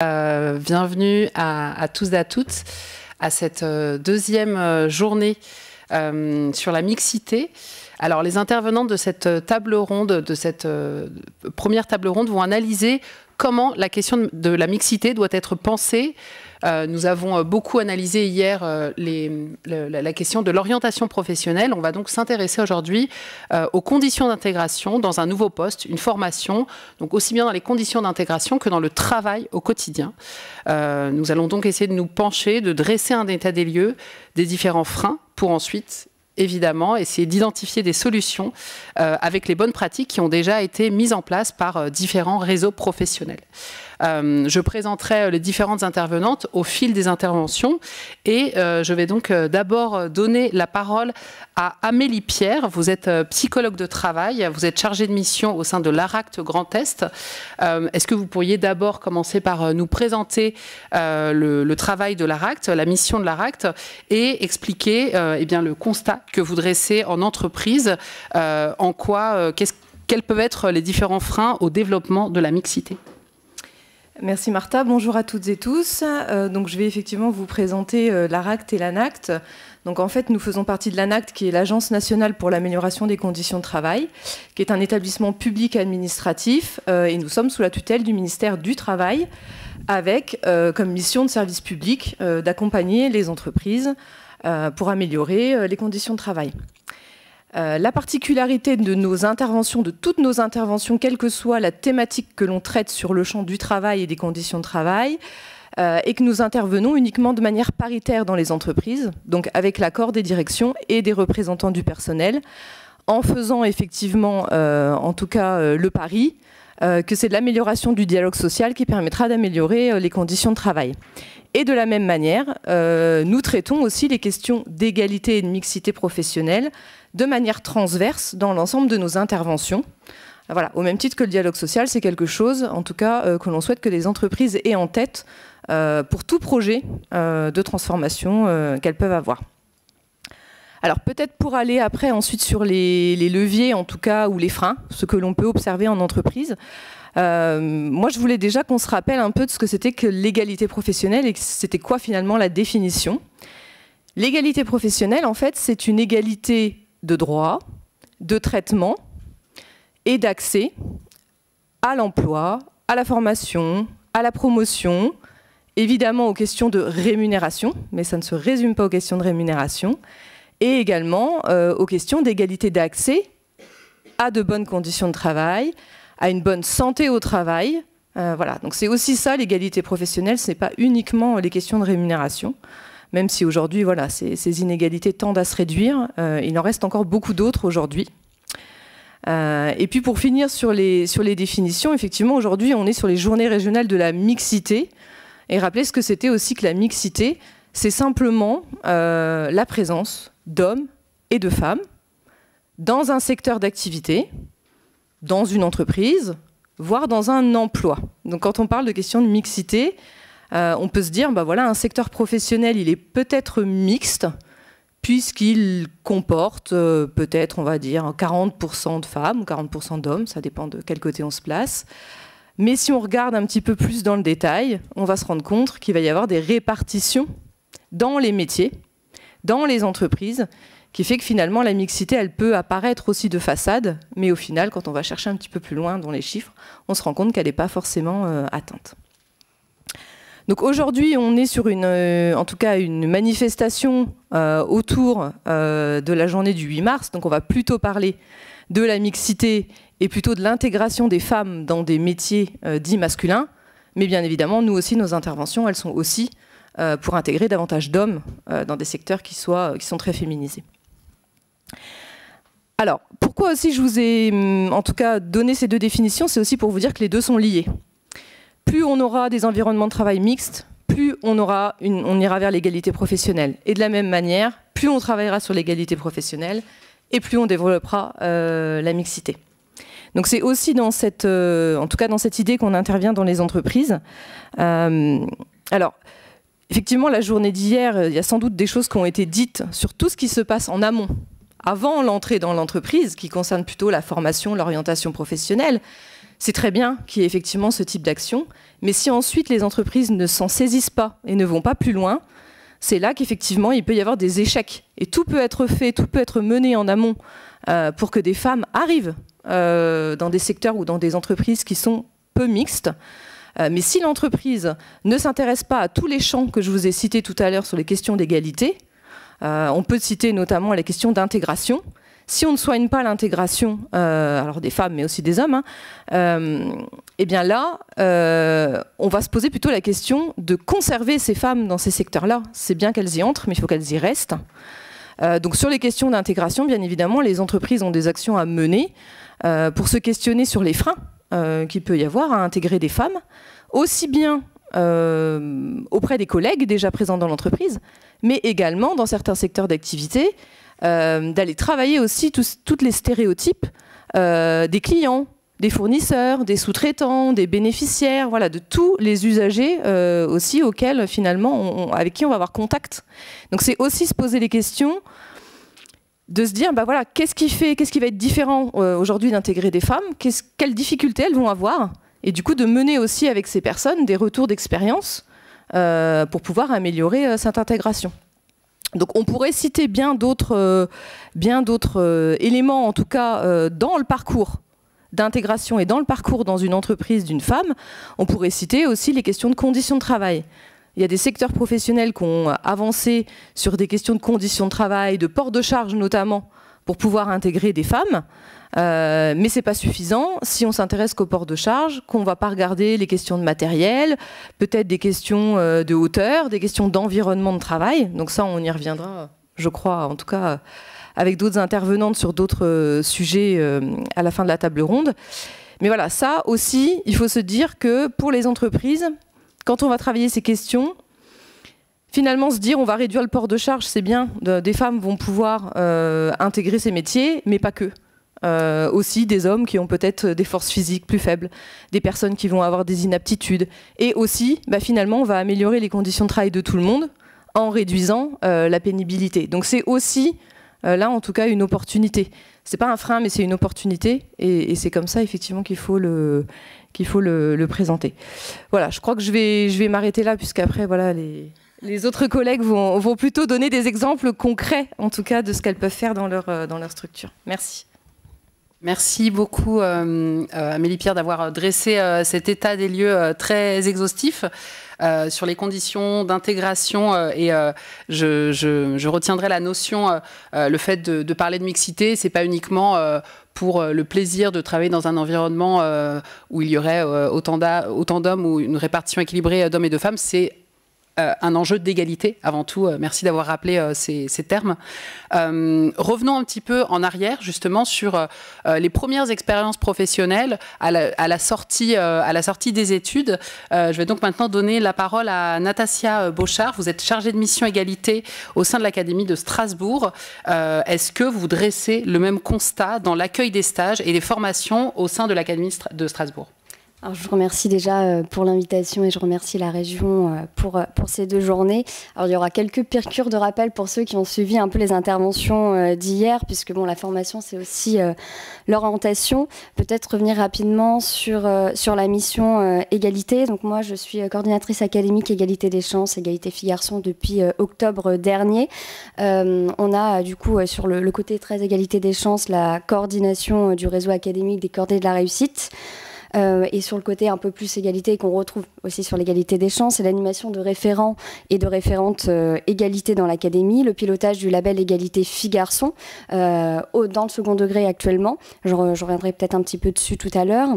Bienvenue à tous et à toutes à cette deuxième journée sur la mixité. Alors, les intervenants de cette table ronde, de cette première table ronde, vont analyser comment la question de la mixité doit être pensée. Nous avons beaucoup analysé hier la question de l'orientation professionnelle. On va donc s'intéresser aujourd'hui aux conditions d'intégration dans un nouveau poste, une formation, donc aussi bien dans les conditions d'intégration que dans le travail au quotidien. Nous allons donc essayer de nous pencher, de dresser un état des lieux des différents freins pour ensuite évidemment, essayer d'identifier des solutions avec les bonnes pratiques qui ont déjà été mises en place par différents réseaux professionnels. Je présenterai les différentes intervenantes au fil des interventions et je vais donc d'abord donner la parole à Amélie Pierre. Vous êtes psychologue de travail, vous êtes chargée de mission au sein de l'ARACT Grand Est. Est-ce que vous pourriez d'abord commencer par nous présenter le travail de l'ARACT, la mission de l'ARACT et expliquer eh bien, le constat que vous dressez en entreprise, en quoi, quels peuvent être les différents freins au développement de la mixité? Merci Martha, bonjour à toutes et tous. Donc je vais effectivement vous présenter l'ARACT et l'ANACT. Donc en fait, nous faisons partie de l'ANACT, qui est l'Agence nationale pour l'amélioration des conditions de travail, qui est un établissement public administratif, et nous sommes sous la tutelle du ministère du Travail, avec comme mission de service public d'accompagner les entreprises pour améliorer les conditions de travail. La particularité de nos interventions, de toutes nos interventions, quelle que soit la thématique que l'on traite sur le champ du travail et des conditions de travail, est que nous intervenons uniquement de manière paritaire dans les entreprises, donc avec l'accord des directions et des représentants du personnel, en faisant effectivement, en tout cas, le pari que c'est de l'amélioration du dialogue social qui permettra d'améliorer les conditions de travail. Et de la même manière, nous traitons aussi les questions d'égalité et de mixité professionnelle de manière transverse dans l'ensemble de nos interventions. Voilà, au même titre que le dialogue social, c'est quelque chose, en tout cas, que l'on souhaite que les entreprises aient en tête pour tout projet de transformation qu'elles peuvent avoir. Alors peut-être pour aller après ensuite sur les leviers, en tout cas, ou les freins, ce que l'on peut observer en entreprise. Moi, je voulais déjà qu'on se rappelle un peu de ce que c'était que l'égalité professionnelle et c'était quoi finalement la définition. L'égalité professionnelle, en fait, c'est une égalité de droit, de traitement et d'accès à l'emploi, à la formation, à la promotion, évidemment aux questions de rémunération, mais ça ne se résume pas aux questions de rémunération, et également aux questions d'égalité d'accès à de bonnes conditions de travail, à une bonne santé au travail. Voilà. Donc c'est aussi ça l'égalité professionnelle, ce n'est pas uniquement les questions de rémunération, même si aujourd'hui voilà, ces inégalités tendent à se réduire, il en reste encore beaucoup d'autres aujourd'hui. Et puis pour finir sur les définitions, effectivement aujourd'hui on est sur les journées régionales de la mixité, et rappeler ce que c'était aussi que la mixité, c'est simplement la présence d'hommes et de femmes dans un secteur d'activité, dans une entreprise, voire dans un emploi. Donc quand on parle de question de mixité, on peut se dire, bah voilà, un secteur professionnel, il est peut-être mixte, puisqu'il comporte peut-être, on va dire, 40% de femmes ou 40% d'hommes, ça dépend de quel côté on se place. Mais si on regarde un petit peu plus dans le détail, on va se rendre compte qu'il va y avoir des répartitions dans les métiers, dans les entreprises, qui fait que finalement la mixité, elle peut apparaître aussi de façade, mais au final, quand on va chercher un petit peu plus loin dans les chiffres, on se rend compte qu'elle n'est pas forcément atteinte. Donc aujourd'hui, on est sur en tout cas une manifestation autour de la journée du 8 mars, donc on va plutôt parler de la mixité et plutôt de l'intégration des femmes dans des métiers dits masculins, mais bien évidemment, nous aussi, nos interventions, elles sont aussi pour intégrer davantage d'hommes dans des secteurs qui sont très féminisés. Alors, pourquoi aussi je vous ai en tout cas donné ces deux définitions, c'est aussi pour vous dire que les deux sont liés. Plus on aura des environnements de travail mixtes, plus on ira vers l'égalité professionnelle. Et de la même manière, plus on travaillera sur l'égalité professionnelle, et plus on développera la mixité. Donc c'est aussi dans en tout cas dans cette idée qu'on intervient dans les entreprises. Alors, effectivement, la journée d'hier, il y a sans doute des choses qui ont été dites sur tout ce qui se passe en amont, avant l'entrée dans l'entreprise, qui concerne plutôt la formation, l'orientation professionnelle. C'est très bien qu'il y ait effectivement ce type d'action. Mais si ensuite les entreprises ne s'en saisissent pas et ne vont pas plus loin, c'est là qu'effectivement il peut y avoir des échecs. Et tout peut être fait, tout peut être mené en amont pour que des femmes arrivent dans des secteurs ou dans des entreprises qui sont peu mixtes. Mais si l'entreprise ne s'intéresse pas à tous les champs que je vous ai cités tout à l'heure sur les questions d'égalité, on peut citer notamment la question d'intégration. Si on ne soigne pas l'intégration, alors des femmes mais aussi des hommes, eh bien là, on va se poser plutôt la question de conserver ces femmes dans ces secteurs-là. C'est bien qu'elles y entrent, mais il faut qu'elles y restent. Donc sur les questions d'intégration, bien évidemment, les entreprises ont des actions à mener pour se questionner sur les freins qu'il peut y avoir à intégrer des femmes, aussi bien auprès des collègues déjà présents dans l'entreprise, mais également dans certains secteurs d'activité, d'aller travailler aussi tous les stéréotypes des clients, des fournisseurs, des sous-traitants, des bénéficiaires, voilà, de tous les usagers aussi auxquels finalement avec qui on va avoir contact. Donc c'est aussi se poser les questions de se dire, bah voilà, qu'est-ce qui va être différent aujourd'hui d'intégrer des femmes, quelles difficultés elles vont avoir, et du coup de mener aussi avec ces personnes des retours d'expérience pour pouvoir améliorer cette intégration. Donc on pourrait citer bien d'autres éléments, en tout cas dans le parcours d'intégration et dans le parcours dans une entreprise d'une femme. On pourrait citer aussi les questions de conditions de travail. Il y a des secteurs professionnels qui ont avancé sur des questions de conditions de travail, de port de charge notamment, pour pouvoir intégrer des femmes. Mais ce n'est pas suffisant si on s'intéresse qu'au port de charge, qu'on ne va pas regarder les questions de matériel, peut-être des questions de hauteur, des questions d'environnement de travail. Donc ça, on y reviendra, je crois, en tout cas, avec d'autres intervenantes sur d'autres sujets à la fin de la table ronde. Mais voilà, ça aussi, il faut se dire que pour les entreprises, quand on va travailler ces questions, finalement se dire on va réduire le port de charge, c'est bien, des femmes vont pouvoir intégrer ces métiers, mais pas que. Aussi des hommes qui ont peut-être des forces physiques plus faibles, des personnes qui vont avoir des inaptitudes. Et aussi, bah, finalement, on va améliorer les conditions de travail de tout le monde en réduisant la pénibilité. Donc c'est aussi, là en tout cas, une opportunité. C'est pas un frein, mais c'est une opportunité. Et c'est comme ça, effectivement, qu'il faut le présenter. Voilà, je crois que je vais m'arrêter là, puisqu'après, voilà, les autres collègues vont plutôt donner des exemples concrets, en tout cas, de ce qu'elles peuvent faire dans leur structure. Merci. Merci beaucoup, Amélie Pierre, d'avoir dressé cet état des lieux très exhaustif sur les conditions d'intégration. Et je retiendrai la notion, le fait de parler de mixité, c'est pas uniquement pour le plaisir de travailler dans un environnement où il y aurait autant d'hommes ou une répartition équilibrée d'hommes et de femmes, c'est un enjeu d'égalité avant tout. Merci d'avoir rappelé ces termes. Revenons un petit peu en arrière justement sur les premières expériences professionnelles à la sortie des études. Je vais donc maintenant donner la parole à Natasia Beauchard. Vous êtes chargée de mission égalité au sein de l'Académie de Strasbourg. Est-ce que vous dressez le même constat dans l'accueil des stages et des formations au sein de l'Académie de Strasbourg ? Alors, je vous remercie déjà pour l'invitation et je remercie la région pour ces 2 journées. Alors, il y aura quelques piqûres de rappel pour ceux qui ont suivi un peu les interventions d'hier, puisque bon, la formation, c'est aussi l'orientation. Peut-être revenir rapidement sur la mission égalité. Donc moi, je suis coordinatrice académique égalité des chances, égalité filles-garçons depuis octobre dernier. On a du coup sur le côté très égalité des chances la coordination du réseau académique des cordées de la réussite. Et sur le côté un peu plus égalité qu'on retrouve aussi sur l'égalité des chances, c'est l'animation de référents et de référentes égalité dans l'académie, le pilotage du label égalité filles-garçons dans le second degré actuellement. Je reviendrai peut-être un petit peu dessus tout à l'heure.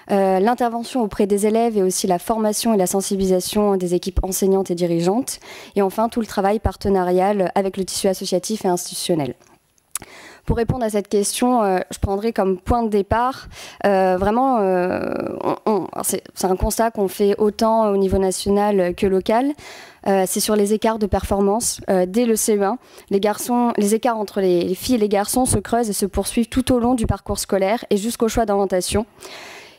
L'intervention auprès des élèves et aussi la formation et la sensibilisation des équipes enseignantes et dirigeantes. Et enfin, tout le travail partenarial avec le tissu associatif et institutionnel. Pour répondre à cette question, je prendrai comme point de départ, vraiment, c'est un constat qu'on fait autant au niveau national que local. C'est sur les écarts de performance. Dès le CE1, les écarts entre les filles et les garçons se creusent et se poursuivent tout au long du parcours scolaire et jusqu'au choix d'orientation.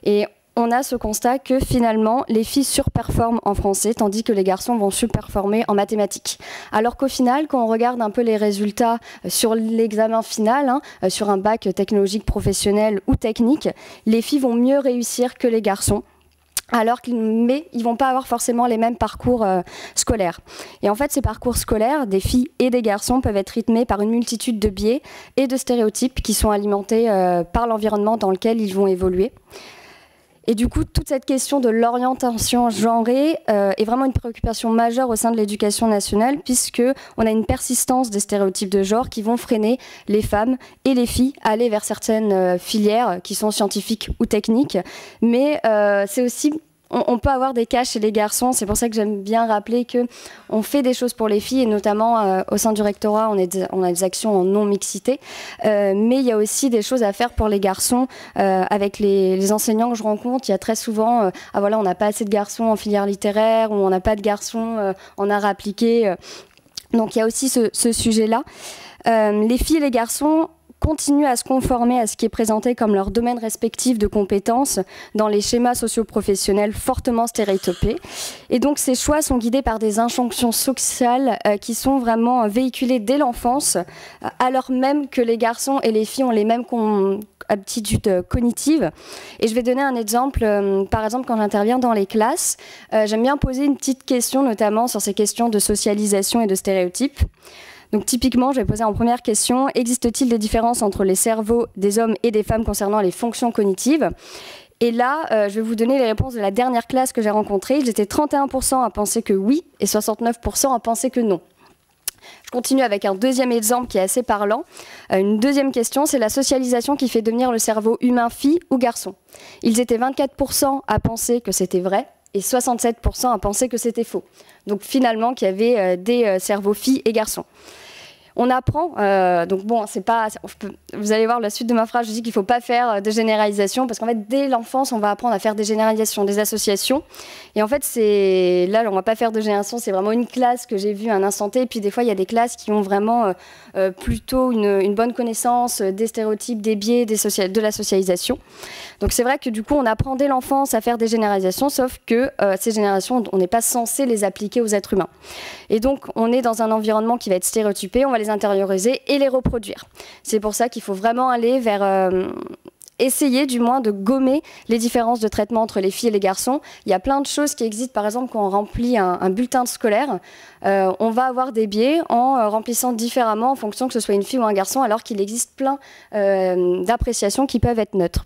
Et on a ce constat que finalement, les filles surperforment en français, tandis que les garçons vont surperformer en mathématiques. Alors qu'au final, quand on regarde un peu les résultats sur l'examen final, sur un bac technologique professionnel ou technique, les filles vont mieux réussir que les garçons. mais ils ne vont pas avoir forcément les mêmes parcours scolaires. Et en fait, ces parcours scolaires, des filles et des garçons, peuvent être rythmés par une multitude de biais et de stéréotypes qui sont alimentés par l'environnement dans lequel ils vont évoluer. Et du coup, toute cette question de l'orientation genrée est vraiment une préoccupation majeure au sein de l'éducation nationale, puisqu'on a une persistance des stéréotypes de genre qui vont freiner les femmes et les filles à aller vers certaines filières qui sont scientifiques ou techniques. Mais c'est aussi... On peut avoir des cas chez les garçons, c'est pour ça que j'aime bien rappeler qu'on fait des choses pour les filles, et notamment au sein du rectorat, on a des actions en non-mixité, mais il y a aussi des choses à faire pour les garçons. Avec les enseignants que je rencontre, il y a très souvent, voilà, on n'a pas assez de garçons en filière littéraire, ou on n'a pas de garçons en art appliqué. Donc il y a aussi ce sujet-là. Les filles et les garçons continuent à se conformer à ce qui est présenté comme leur domaine respectif de compétences dans les schémas socio-professionnels fortement stéréotypés. Et donc ces choix sont guidés par des injonctions sociales qui sont vraiment véhiculées dès l'enfance, alors même que les garçons et les filles ont les mêmes aptitudes cognitives. Et je vais donner un exemple. Par exemple, quand j'interviens dans les classes, j'aime bien poser une petite question, notamment sur ces questions de socialisation et de stéréotypes. Donc typiquement, je vais poser en première question, existe-t-il des différences entre les cerveaux des hommes et des femmes concernant les fonctions cognitives ? Et là, je vais vous donner les réponses de la dernière classe que j'ai rencontrée. Ils étaient 31% à penser que oui et 69% à penser que non. Je continue avec un deuxième exemple qui est assez parlant. Une deuxième question, c'est la socialisation qui fait devenir le cerveau humain fille ou garçon. Ils étaient 24% à penser que c'était vrai et 67% à penser que c'était faux. Donc finalement, qu'il y avait des cerveaux filles et garçons. On apprend, donc bon, c'est pas, vous allez voir la suite de ma phrase, je dis qu'il ne faut pas faire de généralisation, parce qu'en fait, dès l'enfance, on va apprendre à faire des généralisations, des associations. Et en fait, là, on ne va pas faire de génération, c'est vraiment une classe que j'ai vue à un instant T. Et puis des fois, il y a des classes qui ont vraiment plutôt une bonne connaissance des stéréotypes, des biais, de la socialisation. Donc c'est vrai que du coup, on apprend dès l'enfance à faire des généralisations, sauf que ces générations, on n'est pas censé les appliquer aux êtres humains. Et donc, on est dans un environnement qui va être stéréotypé, on va les intérioriser et les reproduire. C'est pour ça qu'il faut vraiment aller vers... essayer du moins de gommer les différences de traitement entre les filles et les garçons. Il y a plein de choses qui existent, par exemple quand on remplit un bulletin scolaire, on va avoir des biais en remplissant différemment en fonction que ce soit une fille ou un garçon, alors qu'il existe plein d'appréciations qui peuvent être neutres.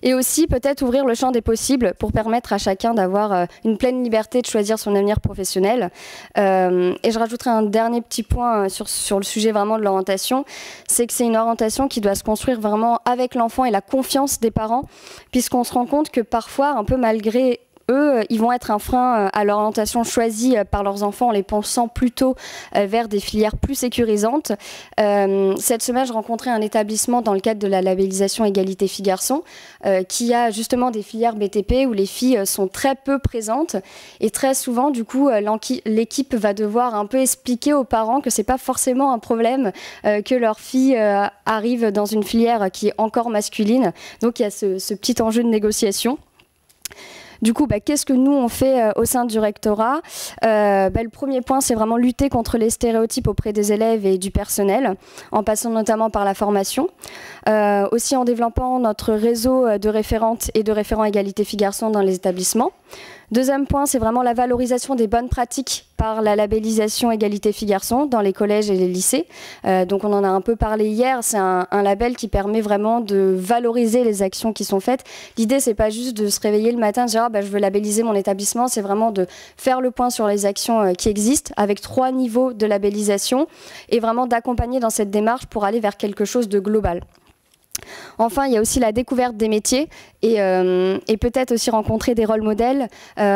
Et aussi peut-être ouvrir le champ des possibles pour permettre à chacun d'avoir une pleine liberté de choisir son avenir professionnel. Et je rajouterai un dernier petit point sur le sujet vraiment de l'orientation, c'est que c'est une orientation qui doit se construire vraiment avec l'enfant et la confiance des parents, puisqu'on se rend compte que parfois, un peu malgré eux, ils vont être un frein à l'orientation choisie par leurs enfants en les pensant plutôt vers des filières plus sécurisantes. Cette semaine, je rencontrais un établissement dans le cadre de la labellisation égalité filles-garçons qui a justement des filières BTP où les filles sont très peu présentes et très souvent, du coup, l'équipe va devoir un peu expliquer aux parents que c'est pas forcément un problème que leur fille arrive dans une filière qui est encore masculine. Donc, il y a ce petit enjeu de négociation. Du coup, qu'est-ce que nous, on fait au sein du rectorat ? Le premier point, c'est vraiment lutter contre les stéréotypes auprès des élèves et du personnel, en passant notamment par la formation. Aussi en développant notre réseau de référentes et de référents égalité filles-garçons dans les établissements. Deuxième point, c'est vraiment la valorisation des bonnes pratiques par la labellisation égalité filles-garçons dans les collèges et les lycées. Donc on en a un peu parlé hier, c'est un label qui permet vraiment de valoriser les actions qui sont faites. L'idée, c'est pas juste de se réveiller le matin et de dire je veux labelliser mon établissement, c'est vraiment de faire le point sur les actions qui existent avec 3 niveaux de labellisation et vraiment d'accompagner dans cette démarche pour aller vers quelque chose de global. Enfin, il y a aussi la découverte des métiers et peut-être aussi rencontrer des rôles modèles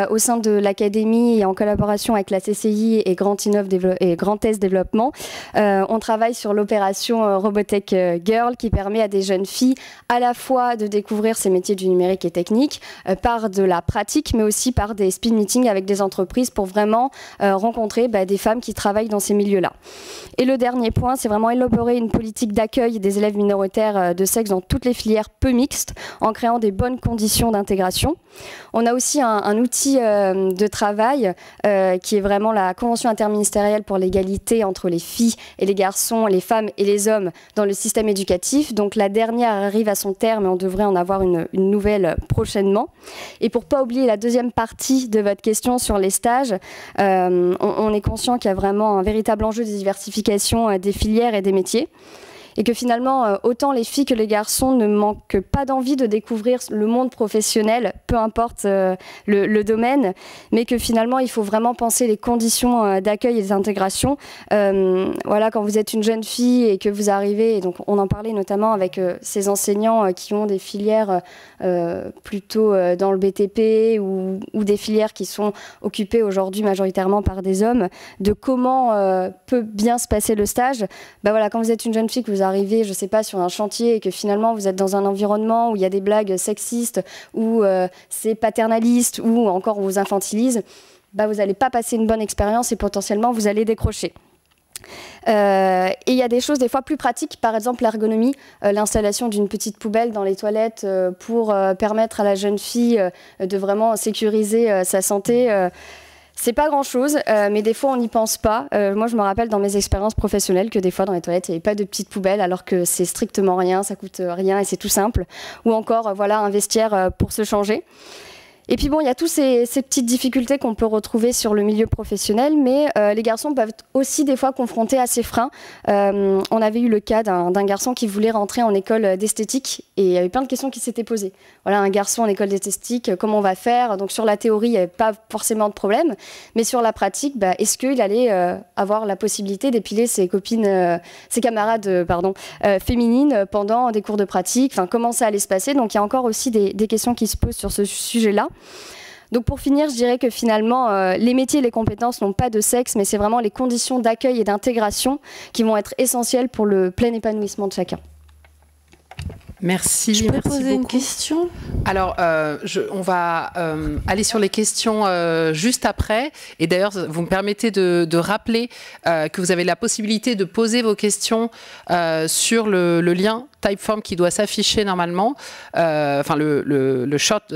au sein de l'académie et en collaboration avec la CCI et Grand Est Développement. On travaille sur l'opération Robotech Girl qui permet à des jeunes filles à la fois de découvrir ces métiers du numérique et technique par de la pratique, mais aussi par des speed meetings avec des entreprises pour vraiment rencontrer des femmes qui travaillent dans ces milieux-là. Et le dernier point, c'est vraiment élaborer une politique d'accueil des élèves minoritaires de sexe sexe dans toutes les filières peu mixtes en créant des bonnes conditions d'intégration. On a aussi un outil de travail qui est vraiment la Convention interministérielle pour l'égalité entre les filles et les garçons, les femmes et les hommes dans le système éducatif. Donc la dernière arrive à son terme et on devrait en avoir une nouvelle prochainement. Et pour ne pas oublier la deuxième partie de votre question sur les stages, on est conscient qu'il y a vraiment un véritable enjeu de diversification des filières et des métiers. Et que finalement, autant les filles que les garçons ne manquent pas d'envie de découvrir le monde professionnel, peu importe le domaine, mais que finalement, il faut vraiment penser les conditions d'accueil et d'intégration. Voilà, quand vous êtes une jeune fille et que vous arrivez, et donc on en parlait notamment avec ces enseignants qui ont des filières plutôt dans le BTP ou des filières qui sont occupées aujourd'hui majoritairement par des hommes, de comment peut bien se passer le stage. Ben voilà, quand vous êtes une jeune fille, que vous arrivez, je ne sais pas, sur un chantier et que finalement vous êtes dans un environnement où il y a des blagues sexistes, où c'est paternaliste, ou encore on vous infantilise, bah, vous n'allez pas passer une bonne expérience et potentiellement vous allez décrocher. Et il y a des choses des fois plus pratiques, par exemple l'ergonomie, l'installation d'une petite poubelle dans les toilettes pour permettre à la jeune fille de vraiment sécuriser sa santé. C'est pas grand-chose, mais des fois on n'y pense pas. Moi je me rappelle dans mes expériences professionnelles que des fois dans les toilettes il n'y avait pas de petite poubelle alors que c'est strictement rien, ça coûte rien et c'est tout simple. Ou encore voilà, un vestiaire pour se changer. Et puis bon, il y a toutes ces petites difficultés qu'on peut retrouver sur le milieu professionnel, mais les garçons peuvent aussi des fois confrontés à ces freins. On avait eu le cas d'un garçon qui voulait rentrer en école d'esthétique et il y avait plein de questions qui s'étaient posées. Voilà, un garçon en école d'esthétique, comment on va faire? Donc sur la théorie, il n'y avait pas forcément de problème, mais sur la pratique, bah, est-ce qu'il allait avoir la possibilité d'épiler ses camarades féminines pendant des cours de pratique? Enfin, comment ça allait se passer? Donc il y a encore aussi des questions qui se posent sur ce sujet-là. Donc pour finir, je dirais que finalement, les métiers et les compétences n'ont pas de sexe, mais c'est vraiment les conditions d'accueil et d'intégration qui vont être essentielles pour le plein épanouissement de chacun. Merci. Je peux merci poser beaucoup. une question? Alors, on va aller sur les questions juste après. Et d'ailleurs, vous me permettez de rappeler que vous avez la possibilité de poser vos questions sur le lien Typeform qui doit s'afficher normalement, enfin le short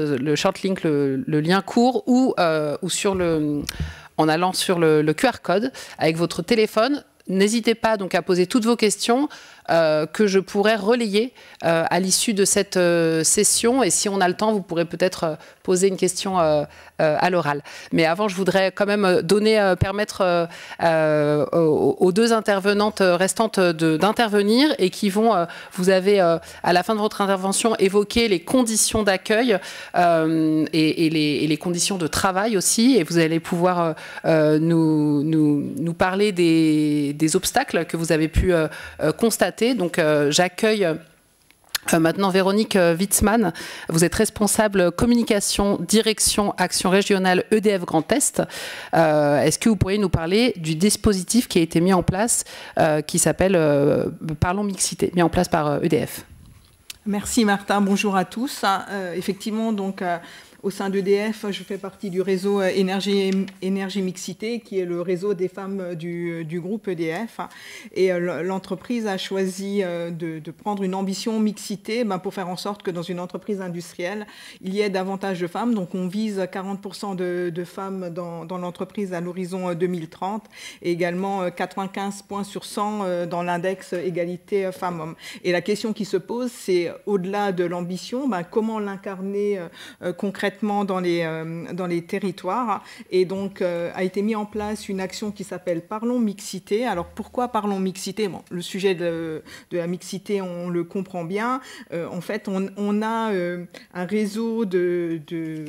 link, le lien court, ou en allant sur le QR code avec votre téléphone. N'hésitez pas donc à poser toutes vos questions que je pourrais relayer à l'issue de cette session. Et si on a le temps, vous pourrez peut-être poser une question à l'oral. Mais avant, je voudrais quand même permettre aux deux intervenantes restantes d'intervenir et qui vont, vous avez à la fin de votre intervention évoqué les conditions d'accueil et les conditions de travail aussi. Et vous allez pouvoir nous parler des obstacles que vous avez pu constater. Donc j'accueille maintenant Véronique Witzmann. Vous êtes responsable communication, direction, action régionale EDF Grand Est. Est-ce que vous pourriez nous parler du dispositif qui a été mis en place, qui s'appelle Parlons Mixité, mis en place par EDF? Merci Martin, bonjour à tous. Effectivement, donc au sein d'EDF, je fais partie du réseau Énergie Mixité, qui est le réseau des femmes du groupe EDF. Et l'entreprise a choisi de prendre une ambition mixité pour faire en sorte que dans une entreprise industrielle, il y ait davantage de femmes. Donc on vise 40% de femmes dans l'entreprise à l'horizon 2030 et également 95 points sur 100 dans l'index égalité femmes-hommes. Et la question qui se pose, c'est au-delà de l'ambition, comment l'incarner concrètement dans les territoires. Et donc, a été mis en place une action qui s'appelle Parlons Mixité. Alors, pourquoi Parlons Mixité? Bon, le sujet de la mixité, on le comprend bien. En fait, on a un réseau de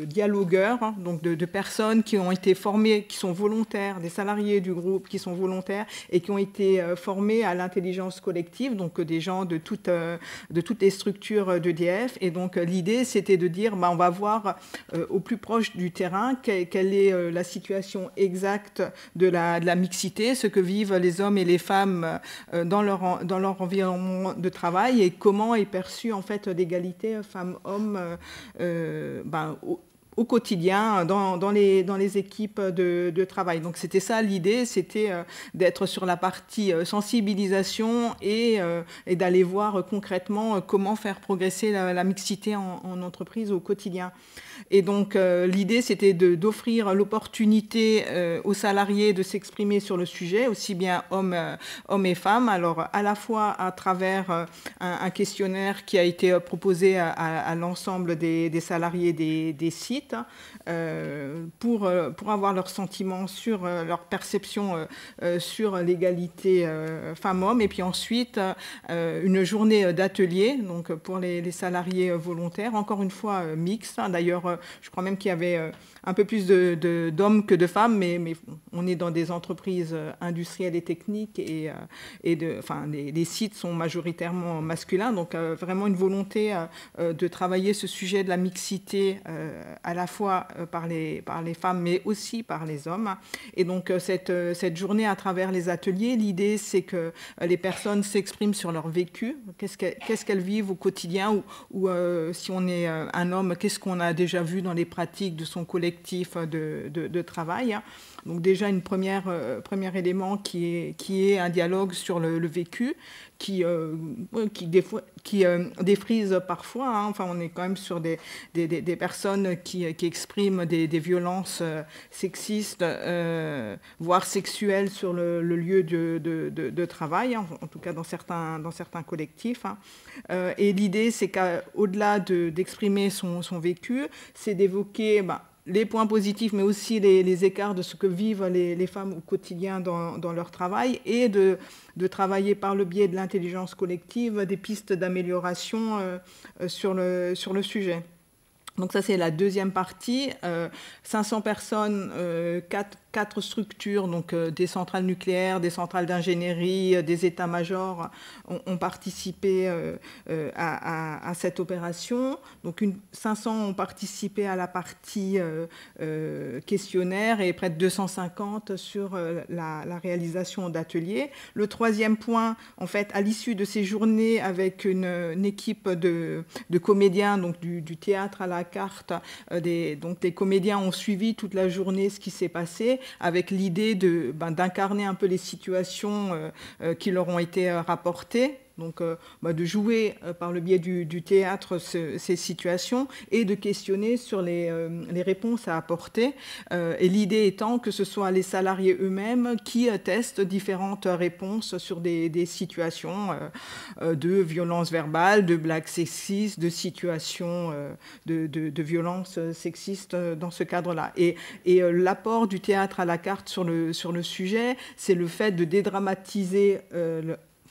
dialogueurs, donc de personnes qui ont été formées, qui sont volontaires, des salariés du groupe qui sont volontaires et qui ont été formés à l'intelligence collective, donc des gens de toutes les structures d'EDF. Et donc, l'idée, c'était de dire, on va voir au plus proche du terrain quelle est la situation exacte de la mixité, ce que vivent les hommes et les femmes dans leur environnement de travail et comment est perçue en fait l'égalité femmes-hommes au quotidien dans les équipes de travail. Donc c'était ça l'idée, c'était d'être sur la partie sensibilisation et d'aller voir concrètement comment faire progresser la mixité en entreprise au quotidien. Et donc l'idée c'était d'offrir l'opportunité aux salariés de s'exprimer sur le sujet, aussi bien hommes et femmes, alors à la fois à travers un questionnaire qui a été proposé à l'ensemble des salariés des sites, pour avoir leur sentiment sur leur perception sur l'égalité femmes-hommes, et puis ensuite une journée d'atelier donc pour les salariés volontaires, encore une fois mixte. D'ailleurs, je crois même qu'il y avait un peu plus d'hommes que de femmes, mais on est dans des entreprises industrielles et techniques, et les sites sont majoritairement masculins, donc vraiment une volonté de travailler ce sujet de la mixité à la fois par les femmes, mais aussi par les hommes. Et donc cette journée à travers les ateliers, l'idée c'est que les personnes s'expriment sur leur vécu, qu'est-ce qu'elles vivent au quotidien, ou si on est un homme, qu'est-ce qu'on a déjà vu dans les pratiques de son collectif de travail. Donc déjà un premier élément qui est un dialogue sur le vécu, qui défrise parfois. Hein. Enfin, on est quand même sur des personnes qui expriment des violences sexistes, voire sexuelles sur le lieu de travail, hein, en tout cas dans certains collectifs. Hein. Et l'idée, c'est qu'au-delà d'exprimer son vécu, c'est d'évoquer les points positifs, mais aussi les écarts de ce que vivent les femmes au quotidien dans leur travail, et de travailler par le biais de l'intelligence collective des pistes d'amélioration sur le sujet. Donc ça, c'est la deuxième partie. 500 personnes, 4 structures, donc des centrales nucléaires, des centrales d'ingénierie, des états-majors ont participé à cette opération. Donc 500 ont participé à la partie questionnaire, et près de 250 sur la réalisation d'ateliers. Le troisième point, en fait, à l'issue de ces journées, avec une équipe de comédiens, donc du théâtre à la carte, donc les comédiens ont suivi toute la journée ce qui s'est passé, avec l'idée d'incarner un peu les situations qui leur ont été rapportées. Donc de jouer par le biais du théâtre ces situations, et de questionner sur les réponses à apporter. Et l'idée étant que ce soit les salariés eux-mêmes qui testent différentes réponses sur des situations de violence verbale, de blagues sexistes, de situations de violence sexiste dans ce cadre-là. Et l'apport du théâtre à la carte sur le sujet, c'est le fait de dédramatiser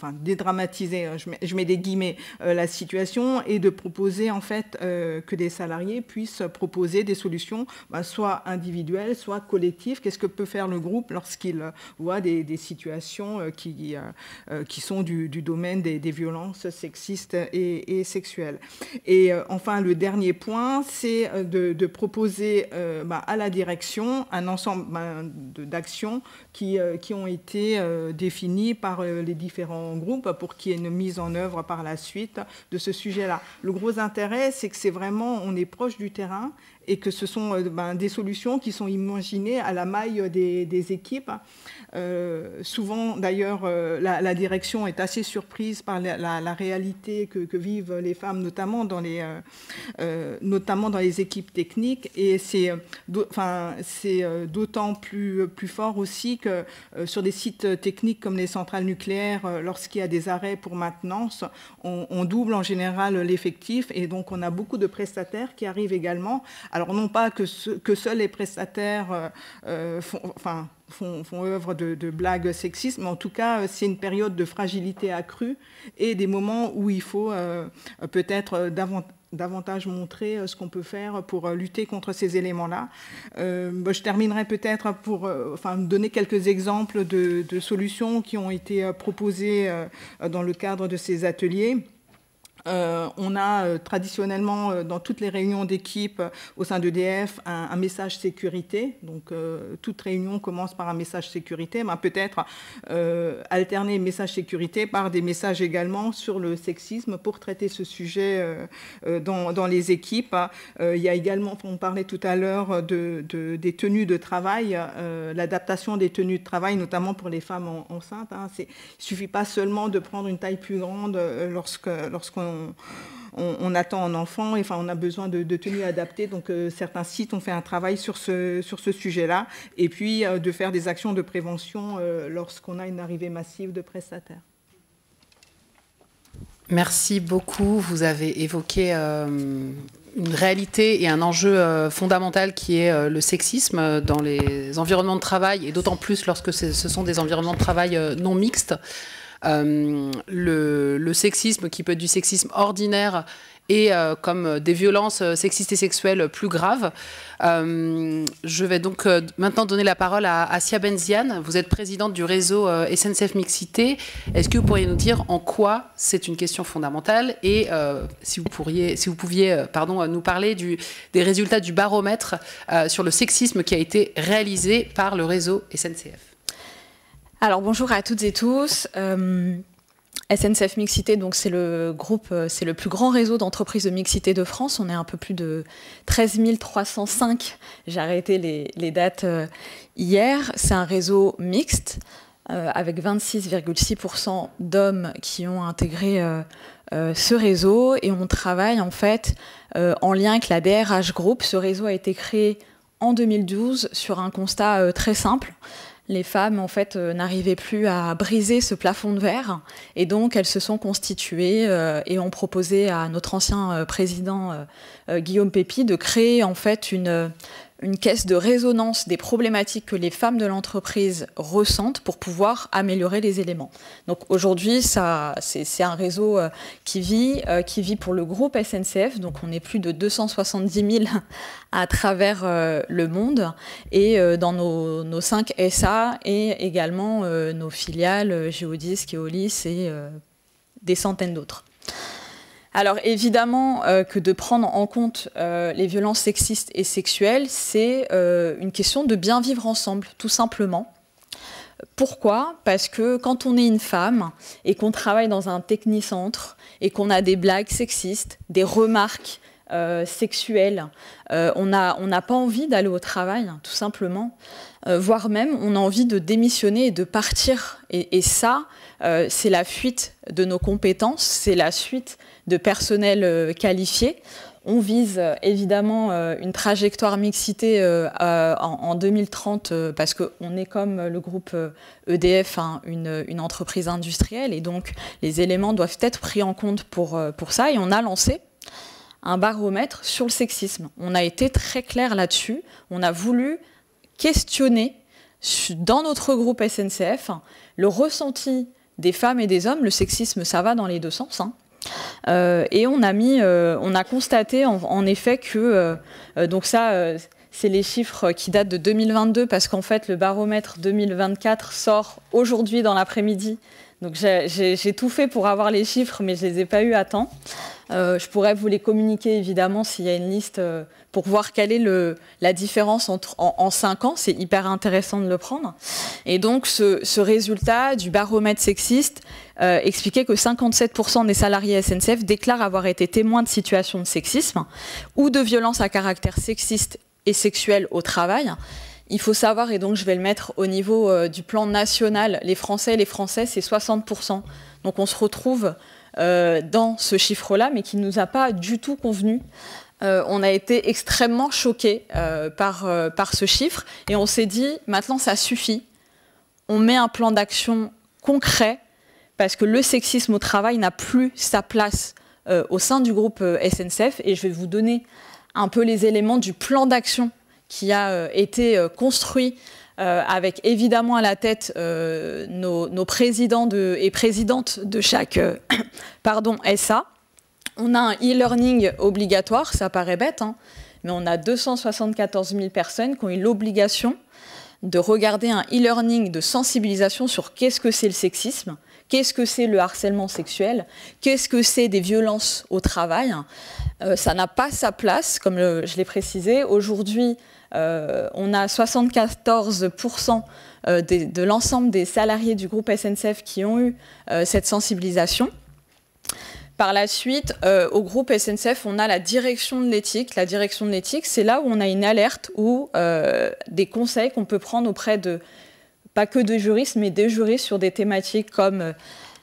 je mets des guillemets, la situation, et de proposer en fait que les salariés puissent proposer des solutions, soit individuelles, soit collectives. Qu'est-ce que peut faire le groupe lorsqu'il voit des situations qui sont du domaine des violences sexistes et sexuelles. Et enfin, le dernier point, c'est de proposer à la direction un ensemble d'actions qui ont été définies par les différents groupe, pour qu'il y ait une mise en œuvre par la suite de ce sujet-là. Le gros intérêt, c'est que on est proche du terrain, et que ce sont des solutions qui sont imaginées à la maille des équipes. Souvent, d'ailleurs, la direction est assez surprise par la réalité que vivent les femmes, notamment dans les équipes techniques. Et c'est d'autant plus fort aussi que sur des sites techniques comme les centrales nucléaires, lorsqu'il y a des arrêts pour maintenance, on double en général l'effectif, et donc on a beaucoup de prestataires qui arrivent également. Alors non pas que seuls les prestataires font œuvre de blagues sexistes, mais en tout cas, c'est une période de fragilité accrue, et des moments où il faut peut-être davantage montrer ce qu'on peut faire pour lutter contre ces éléments-là. Je terminerai peut-être pour donner quelques exemples de solutions qui ont été proposées dans le cadre de ces ateliers. On a traditionnellement dans toutes les réunions d'équipe au sein d'EDF un message sécurité. Donc toute réunion commence par un message sécurité, mais peut-être alterner message sécurité par des messages également sur le sexisme pour traiter ce sujet dans les équipes. Il y a également, on parlait tout à l'heure des tenues de travail, l'adaptation des tenues de travail, notamment pour les femmes enceintes. Il ne suffit pas seulement de prendre une taille plus grande lorsqu'on attend un enfant, enfin, on a besoin de tenues adaptées. Donc, certains sites ont fait un travail sur ce sujet-là. Et puis, de faire des actions de prévention lorsqu'on a une arrivée massive de prestataires. Merci beaucoup. Vous avez évoqué une réalité et un enjeu fondamental qui est le sexisme dans les environnements de travail, et d'autant plus lorsque ce sont des environnements de travail non mixtes. Le sexisme qui peut être du sexisme ordinaire et comme des violences sexistes et sexuelles plus graves. Je vais donc maintenant donner la parole à Asia Benziane. Vous êtes présidente du réseau SNCF Mixité. Est-ce que vous pourriez nous dire en quoi c'est une question fondamentale, et si vous pouviez nous parler des résultats du baromètre sur le sexisme qui a été réalisé par le réseau SNCF? Alors bonjour à toutes et tous. SNCF Mixité, donc c'est le plus grand réseau d'entreprises de mixité de France. On est un peu plus de 13 305. J'ai arrêté les dates hier. C'est un réseau mixte avec 26,6% d'hommes qui ont intégré ce réseau, et on travaille en fait en lien avec la DRH Group. Ce réseau a été créé en 2012 sur un constat très simple. Les femmes, en fait, n'arrivaient plus à briser ce plafond de verre, et donc elles se sont constituées et ont proposé à notre ancien président Guillaume Pépi de créer en fait une caisse de résonance des problématiques que les femmes de l'entreprise ressentent pour pouvoir améliorer les éléments. Donc aujourd'hui, c'est un réseau qui vit pour le groupe SNCF. Donc on est plus de 270 000 à travers le monde, et dans nos 5 SA, et également nos filiales Géodis, Keolis et des centaines d'autres. Alors évidemment que de prendre en compte les violences sexistes et sexuelles, c'est une question de bien vivre ensemble, tout simplement. Pourquoi ? Parce que quand on est une femme et qu'on travaille dans un technicentre et qu'on a des blagues sexistes, des remarques sexuelles, on n'a pas envie d'aller au travail, tout simplement. Voire même, on a envie de démissionner et de partir. Et ça, c'est la fuite de nos compétences, c'est la fuite de personnel qualifié. On vise évidemment une trajectoire mixité en 2030 parce qu'on est, comme le groupe EDF, une entreprise industrielle, et donc les éléments doivent être pris en compte pour ça. Et on a lancé un baromètre sur le sexisme. On a été très clair là-dessus. On a voulu questionner dans notre groupe SNCF le ressenti des femmes et des hommes. Le sexisme, ça va dans les deux sens, hein. Et on a constaté en effet que donc ça c'est les chiffres qui datent de 2022, parce qu'en fait le baromètre 2024 sort aujourd'hui dans l'après-midi. Donc j'ai tout fait pour avoir les chiffres, mais je les ai pas eu à temps. Je pourrais vous les communiquer évidemment s'il y a une liste pour voir quelle est la différence en 5 ans. C'est hyper intéressant de le prendre. Et donc ce résultat du baromètre sexiste expliquait que 57% des salariés SNCF déclarent avoir été témoins de situations de sexisme ou de violences à caractère sexiste et sexuel au travail. Il faut savoir, et donc je vais le mettre au niveau du plan national, les Français, c'est 60%. Donc on se retrouve dans ce chiffre-là, mais qui ne nous a pas du tout convenu. On a été extrêmement choqués par ce chiffre, et on s'est dit, maintenant ça suffit. On met un plan d'action concret, parce que le sexisme au travail n'a plus sa place au sein du groupe SNCF, et je vais vous donner un peu les éléments du plan d'action qui a été construit avec évidemment à la tête nos présidents et présidentes de chaque SA. On a un e-learning obligatoire, ça paraît bête, hein, mais on a 274 000 personnes qui ont eu l'obligation de regarder un e-learning de sensibilisation sur qu'est-ce que c'est le sexisme, qu'est-ce que c'est le harcèlement sexuel, qu'est-ce que c'est des violences au travail. Ça n'a pas sa place, comme je l'ai précisé. Aujourd'hui, on a 74% de l'ensemble des salariés du groupe SNCF qui ont eu cette sensibilisation. Par la suite, au groupe SNCF, on a la direction de l'éthique. La direction de l'éthique, c'est là où on a une alerte ou des conseils qu'on peut prendre auprès de, pas que de juristes, mais des juristes sur des thématiques comme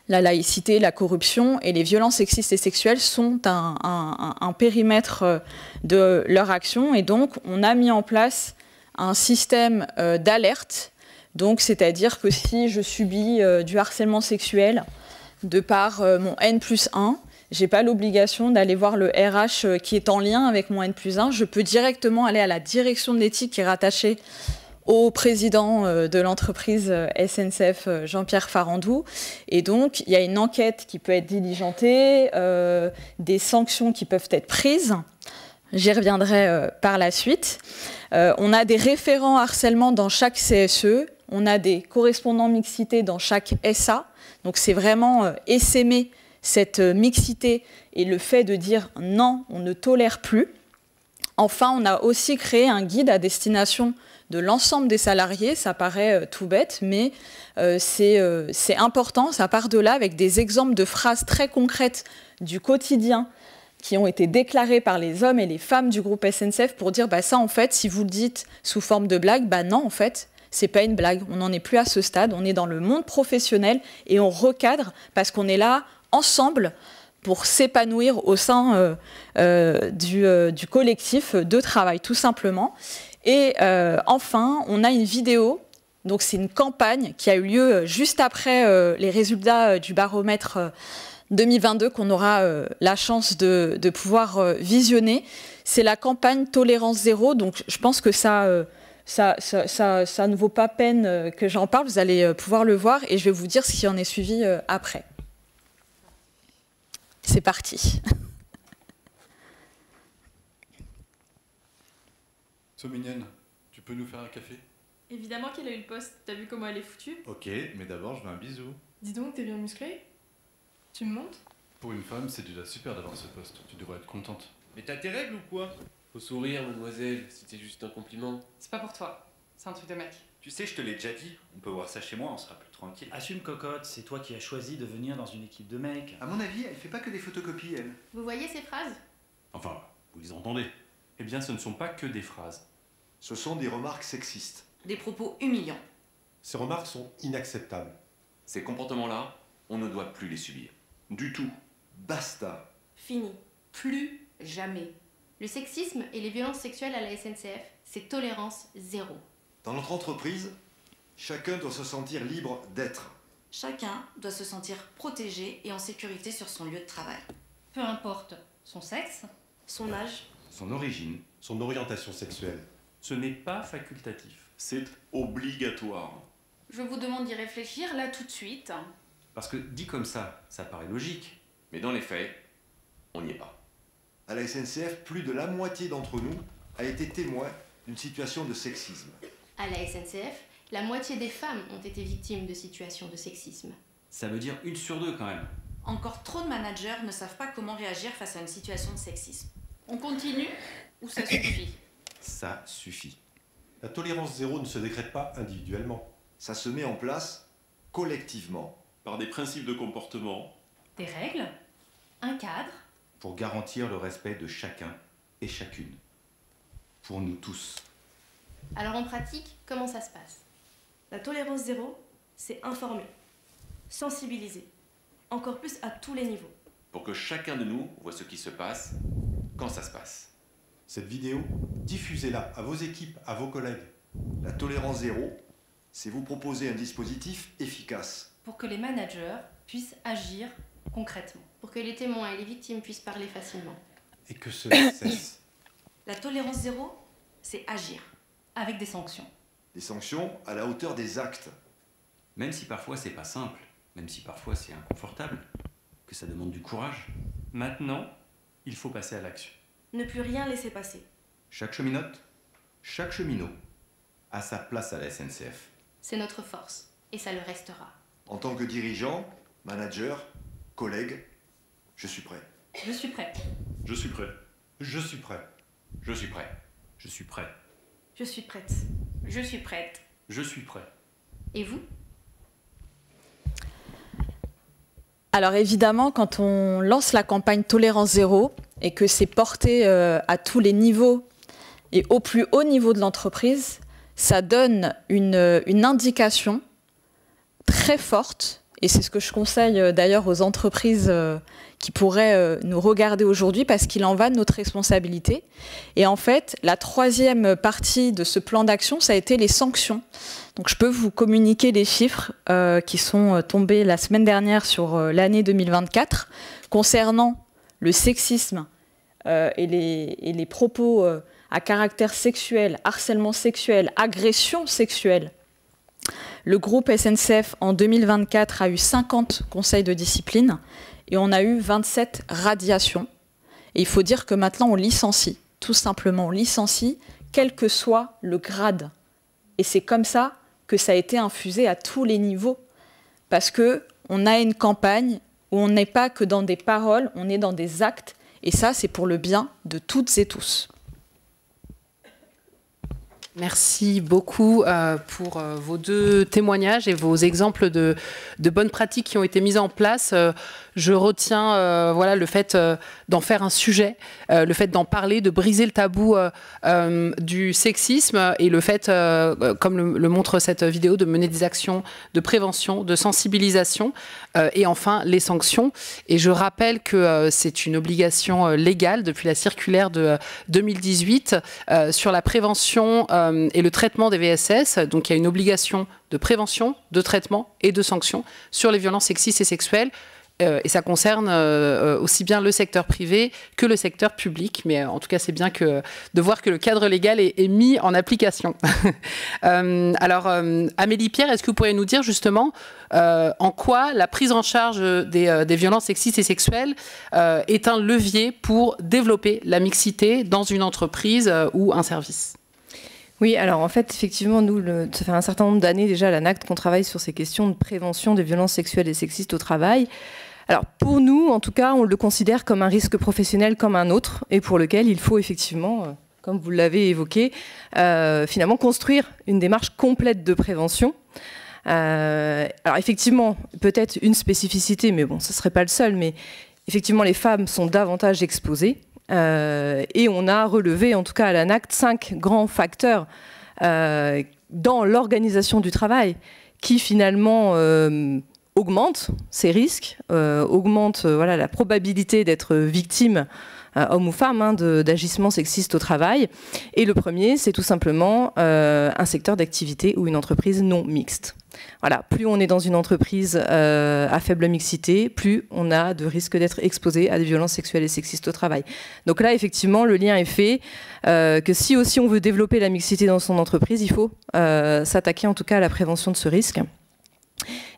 la laïcité, la corruption et les violences sexistes et sexuelles sont un périmètre de leur action. Et donc, on a mis en place un système d'alerte. Donc, c'est-à-dire que si je subis du harcèlement sexuel de par mon N+1, je n'ai pas l'obligation d'aller voir le RH qui est en lien avec mon N+1. Je peux directement aller à la direction de l'éthique qui est rattachée au président de l'entreprise SNCF, Jean-Pierre Farandou. Et donc, il y a une enquête qui peut être diligentée, des sanctions qui peuvent être prises. J'y reviendrai par la suite. On a des référents harcèlement dans chaque CSE. On a des correspondants mixité dans chaque SA. Donc, c'est vraiment essaimer cette mixité et le fait de dire non, on ne tolère plus. Enfin, on a aussi créé un guide à destination de l'ensemble des salariés. Ça paraît tout bête, mais c'est important. Ça part de là avec des exemples de phrases très concrètes du quotidien qui ont été déclarées par les hommes et les femmes du groupe SNCF pour dire bah, ça, en fait, si vous le dites sous forme de blague, bah non, en fait, c'est pas une blague. On n'en est plus à ce stade. On est dans le monde professionnel et on recadre parce qu'on est là ensemble pour s'épanouir au sein du collectif de travail, tout simplement. Et enfin, on a une vidéo, donc c'est une campagne qui a eu lieu juste après les résultats du baromètre 2022 qu'on aura la chance de pouvoir visionner. C'est la campagne Tolérance Zéro, donc je pense que ça ne vaut pas peine que j'en parle, vous allez pouvoir le voir et je vais vous dire ce qui en est suivi après. C'est parti. So mignonne, tu peux nous faire un café? Évidemment qu'elle a eu le poste, t'as vu comment elle est foutue? Ok, mais d'abord je veux un bisou. Dis donc, t'es bien musclée? Tu me montes? Pour une femme, c'est déjà super d'avoir ce poste, tu devrais être contente. Mais t'as tes règles ou quoi? Faut sourire, mademoiselle, c'était juste un compliment. C'est pas pour toi, c'est un truc de mec. Tu sais, je te l'ai déjà dit, on peut voir ça chez moi, on sera plus tranquille. Assume, cocotte, c'est toi qui as choisi de venir dans une équipe de mecs. À mon avis, elle fait pas que des photocopies, elle. Vous voyez ces phrases? Enfin, vous les entendez. Eh bien, ce ne sont pas que des phrases. Ce sont des remarques sexistes. Des propos humiliants. Ces remarques sont inacceptables. Ces comportements-là, on ne doit plus les subir. Du tout. Basta. Fini. Plus jamais. Le sexisme et les violences sexuelles à la SNCF, c'est tolérance zéro. Dans notre entreprise, chacun doit se sentir libre d'être. Chacun doit se sentir protégé et en sécurité sur son lieu de travail. Peu importe son sexe, son âge, son origine, son orientation sexuelle. Ce n'est pas facultatif. C'est obligatoire. Je vous demande d'y réfléchir là tout de suite. Parce que dit comme ça paraît logique. Mais dans les faits, on n'y est pas. À la SNCF, plus de la moitié d'entre nous a été témoin d'une situation de sexisme. À la SNCF, la moitié des femmes ont été victimes de situations de sexisme. Ça veut dire 1 sur 2 quand même. Encore trop de managers ne savent pas comment réagir face à une situation de sexisme. On continue ou ça suffit? Ça suffit. La tolérance zéro ne se décrète pas individuellement. Ça se met en place collectivement. Par des principes de comportement. Des règles, un cadre. Pour garantir le respect de chacun et chacune. Pour nous tous. Alors en pratique, comment ça se passe? La tolérance zéro, c'est informer, sensibiliser, encore plus à tous les niveaux. Pour que chacun de nous voit ce qui se passe, quand ça se passe. Cette vidéo, diffusez-la à vos équipes, à vos collègues. La tolérance zéro, c'est vous proposer un dispositif efficace. Pour que les managers puissent agir concrètement. Pour que les témoins et les victimes puissent parler facilement. Et que cela cesse. La tolérance zéro, c'est agir. Avec des sanctions. Des sanctions à la hauteur des actes. Même si parfois c'est pas simple, même si parfois c'est inconfortable, que ça demande du courage. Maintenant, il faut passer à l'action. Ne plus rien laisser passer. Chaque cheminote, chaque cheminot a sa place à la SNCF. C'est notre force, et ça le restera. En tant que dirigeant, Manager, collègues, je suis prêt. Je suis prêt. Je suis prêt. Je suis prêt. Je suis prêt. Je suis prêt. Je suis prête. Je suis prête. Je suis prêt. Et vous? Alors évidemment, quand on lance la campagne Tolérance Zéro et que c'est porté à tous les niveaux et au plus haut niveau de l'entreprise, ça donne une indication très forte, et c'est ce que je conseille d'ailleurs aux entreprises qui pourraient nous regarder aujourd'hui, parce qu'il en va de notre responsabilité. Et en fait, la troisième partie de ce plan d'action, ça a été les sanctions. Donc je peux vous communiquer les chiffres qui sont tombés la semaine dernière sur l'année 2024 concernant le sexisme et les propos à caractère sexuel, harcèlement sexuel, agression sexuelle. Le groupe SNCF en 2024 a eu 50 conseils de discipline et on a eu 27 radiations. Et il faut dire que maintenant on licencie, tout simplement on licencie, quel que soit le grade. Et c'est comme ça que ça a été infusé à tous les niveaux. Parce qu'on a une campagne où on n'est pas que dans des paroles, on est dans des actes. Et ça, c'est pour le bien de toutes et tous. Merci beaucoup pour vos deux témoignages et vos exemples de bonnes pratiques qui ont été mises en place. Je retiens voilà, le fait d'en faire un sujet, le fait d'en parler, de briser le tabou du sexisme et le fait, comme le montre cette vidéo, de mener des actions de prévention, de sensibilisation et enfin les sanctions. Et je rappelle que c'est une obligation légale depuis la circulaire de 2018 sur la prévention et le traitement des VSS. Donc il y a une obligation de prévention, de traitement et de sanctions sur les violences sexistes et sexuelles. Et ça concerne aussi bien le secteur privé que le secteur public. Mais en tout cas, c'est bien de voir que le cadre légal est mis en application. Alors, Amélie Pierre, est-ce que vous pourriez nous dire justement en quoi la prise en charge des violences sexistes et sexuelles est un levier pour développer la mixité dans une entreprise ou un service ? Oui, alors en fait, effectivement, nous, ça fait un certain nombre d'années déjà à l'ANACT qu'on travaille sur ces questions de prévention des violences sexuelles et sexistes au travail. Alors pour nous, en tout cas, on le considère comme un risque professionnel comme un autre et pour lequel il faut effectivement, comme vous l'avez évoqué, finalement construire une démarche complète de prévention. Alors effectivement, peut-être une spécificité, mais bon, ce ne serait pas le seul, mais effectivement, les femmes sont davantage exposées. Et on a relevé, en tout cas à l'ANACT, 5 grands facteurs dans l'organisation du travail qui finalement augmentent ces risques, augmentent voilà, la probabilité d'être victime, homme ou femme, d'agissements sexistes au travail. Et le premier, c'est tout simplement un secteur d'activité ou une entreprise non mixte. Voilà, plus on est dans une entreprise à faible mixité, plus on a de risques d'être exposé à des violences sexuelles et sexistes au travail. Donc là, effectivement, le lien est fait que si aussi on veut développer la mixité dans son entreprise, il faut s'attaquer en tout cas à la prévention de ce risque.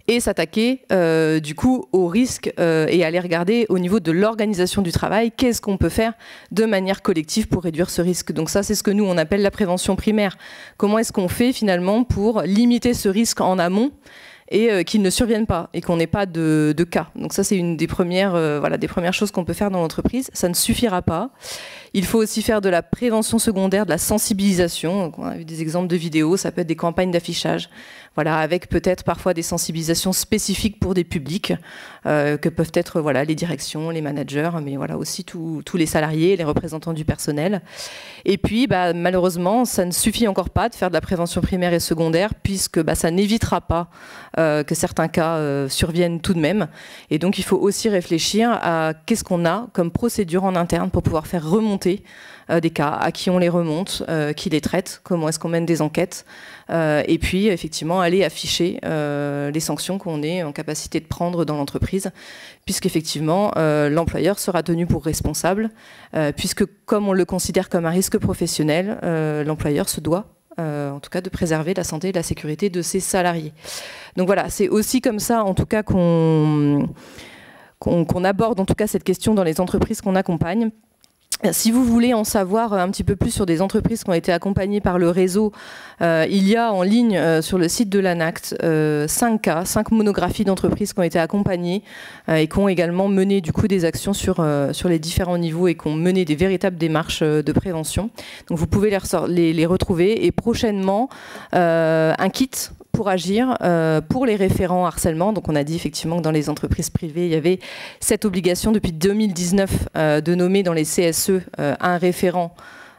Et s'attaquer du coup au risque et aller regarder au niveau de l'organisation du travail, qu'est-ce qu'on peut faire de manière collective pour réduire ce risque. Donc ça, c'est ce que nous, on appelle la prévention primaire. Comment est-ce qu'on fait finalement pour limiter ce risque en amont et qu'il ne survienne pas et qu'on n'ait pas de cas. Donc ça, c'est une des premières, voilà, des premières choses qu'on peut faire dans l'entreprise. Ça ne suffira pas. Il faut aussi faire de la prévention secondaire, de la sensibilisation. Donc, on a eu des exemples de vidéos, ça peut être des campagnes d'affichage, voilà, avec peut-être parfois des sensibilisations spécifiques pour des publics, que peuvent être voilà, les directions, les managers, mais voilà, aussi tous les salariés, les représentants du personnel. Et puis, malheureusement, ça ne suffit encore pas de faire de la prévention primaire et secondaire, puisque ça n'évitera pas que certains cas surviennent tout de même. Et donc, il faut aussi réfléchir à qu'est-ce qu'on a comme procédure en interne pour pouvoir faire remonter des cas, à qui on les remonte, qui les traite, comment est-ce qu'on mène des enquêtes, et puis effectivement aller afficher les sanctions qu'on est en capacité de prendre dans l'entreprise, puisqu'effectivement l'employeur sera tenu pour responsable, puisque comme on le considère comme un risque professionnel, l'employeur se doit en tout cas de préserver la santé et la sécurité de ses salariés. Donc voilà, c'est aussi comme ça en tout cas qu'on aborde en tout cas cette question dans les entreprises qu'on accompagne. Si vous voulez en savoir un petit peu plus sur des entreprises qui ont été accompagnées par le réseau, il y a en ligne sur le site de l'ANACT 5 monographies d'entreprises qui ont été accompagnées et qui ont également mené du coup des actions sur les différents niveaux et qui ont mené des véritables démarches de prévention. Donc vous pouvez les retrouver et prochainement un kit pour agir pour les référents harcèlement. Donc on a dit effectivement que dans les entreprises privées, il y avait cette obligation depuis 2019 de nommer dans les CSE un référent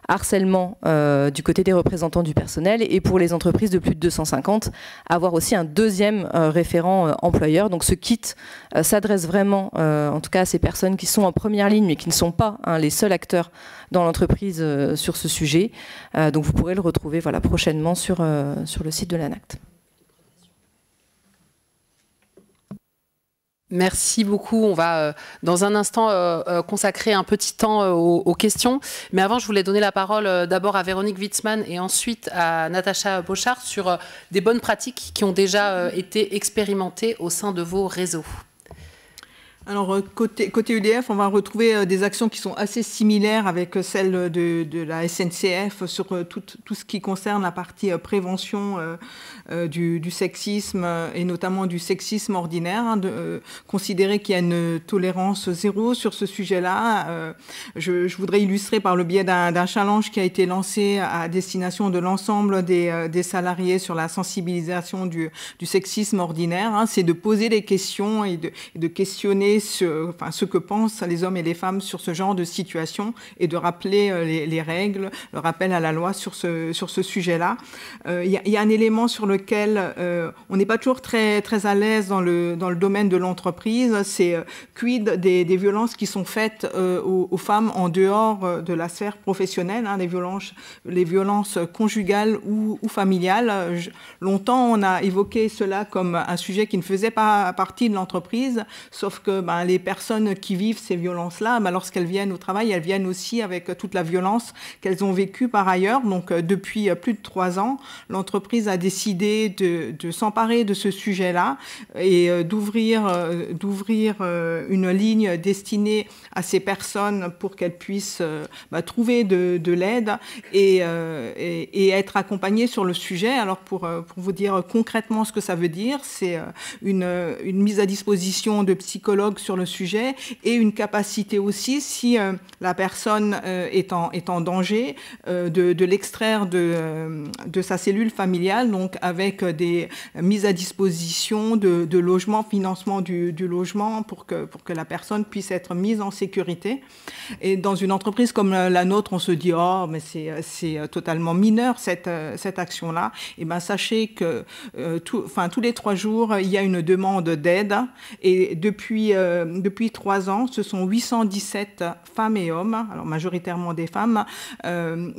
harcèlement du côté des représentants du personnel, et pour les entreprises de plus de 250, avoir aussi un deuxième référent employeur. Donc ce kit s'adresse vraiment, en tout cas à ces personnes qui sont en première ligne, mais qui ne sont pas les seuls acteurs dans l'entreprise sur ce sujet. Donc vous pourrez le retrouver prochainement sur le site de l'ANACT. Merci beaucoup. On va dans un instant consacrer un petit temps aux questions. Mais avant, je voulais donner la parole d'abord à Véronique Witzmann et ensuite à Natacha Bochart sur des bonnes pratiques qui ont déjà été expérimentées au sein de vos réseaux. Alors, côté EDF, on va retrouver des actions qui sont assez similaires avec celles de la SNCF sur tout ce qui concerne la partie prévention du sexisme et notamment du sexisme ordinaire, considérer qu'il y a une tolérance zéro sur ce sujet-là. Je voudrais illustrer par le biais d'un challenge qui a été lancé à destination de l'ensemble des salariés sur la sensibilisation du sexisme ordinaire. C'est de poser des questions et de questionner ce que pensent les hommes et les femmes sur ce genre de situation et de rappeler les règles, le rappel à la loi sur ce sujet-là. Il y a un élément sur lequel on n'est pas toujours très à l'aise dans le domaine de l'entreprise, c'est quid des violences qui sont faites aux femmes en dehors de la sphère professionnelle, les violences conjugales ou familiales. Longtemps, on a évoqué cela comme un sujet qui ne faisait pas partie de l'entreprise, sauf que les personnes qui vivent ces violences-là, lorsqu'elles viennent au travail, elles viennent aussi avec toute la violence qu'elles ont vécue par ailleurs. Donc, depuis plus de 3 ans, l'entreprise a décidé de s'emparer de ce sujet-là et d'ouvrir une ligne destinée à ces personnes pour qu'elles puissent trouver de l'aide et être accompagnées sur le sujet. Alors, pour vous dire concrètement ce que ça veut dire, c'est une mise à disposition de psychologues sur le sujet et une capacité aussi, si la personne est en danger, de l'extraire de sa cellule familiale, donc avec des mises à disposition de logement, financement du logement pour que la personne puisse être mise en sécurité. Et dans une entreprise comme la nôtre, on se dit « Oh, mais c'est totalement mineur cette action-là ». Et bien, sachez que tous les 3 jours, il y a une demande d'aide et depuis 3 ans, ce sont 817 femmes et hommes, alors majoritairement des femmes,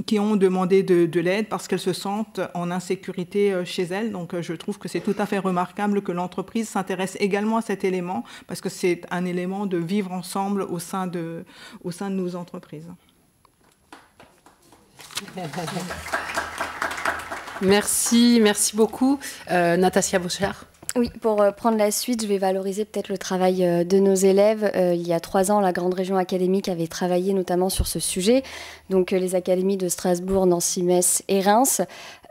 qui ont demandé de l'aide parce qu'elles se sentent en insécurité chez elles. Donc je trouve que c'est tout à fait remarquable que l'entreprise s'intéresse également à cet élément parce que c'est un élément de vivre ensemble au sein de nos entreprises. Merci beaucoup. Natacha Bochart. Oui, pour prendre la suite, je vais valoriser peut-être le travail de nos élèves. Il y a 3 ans, la grande région académique avait travaillé notamment sur ce sujet. Donc les académies de Strasbourg, Nancy, Metz et Reims.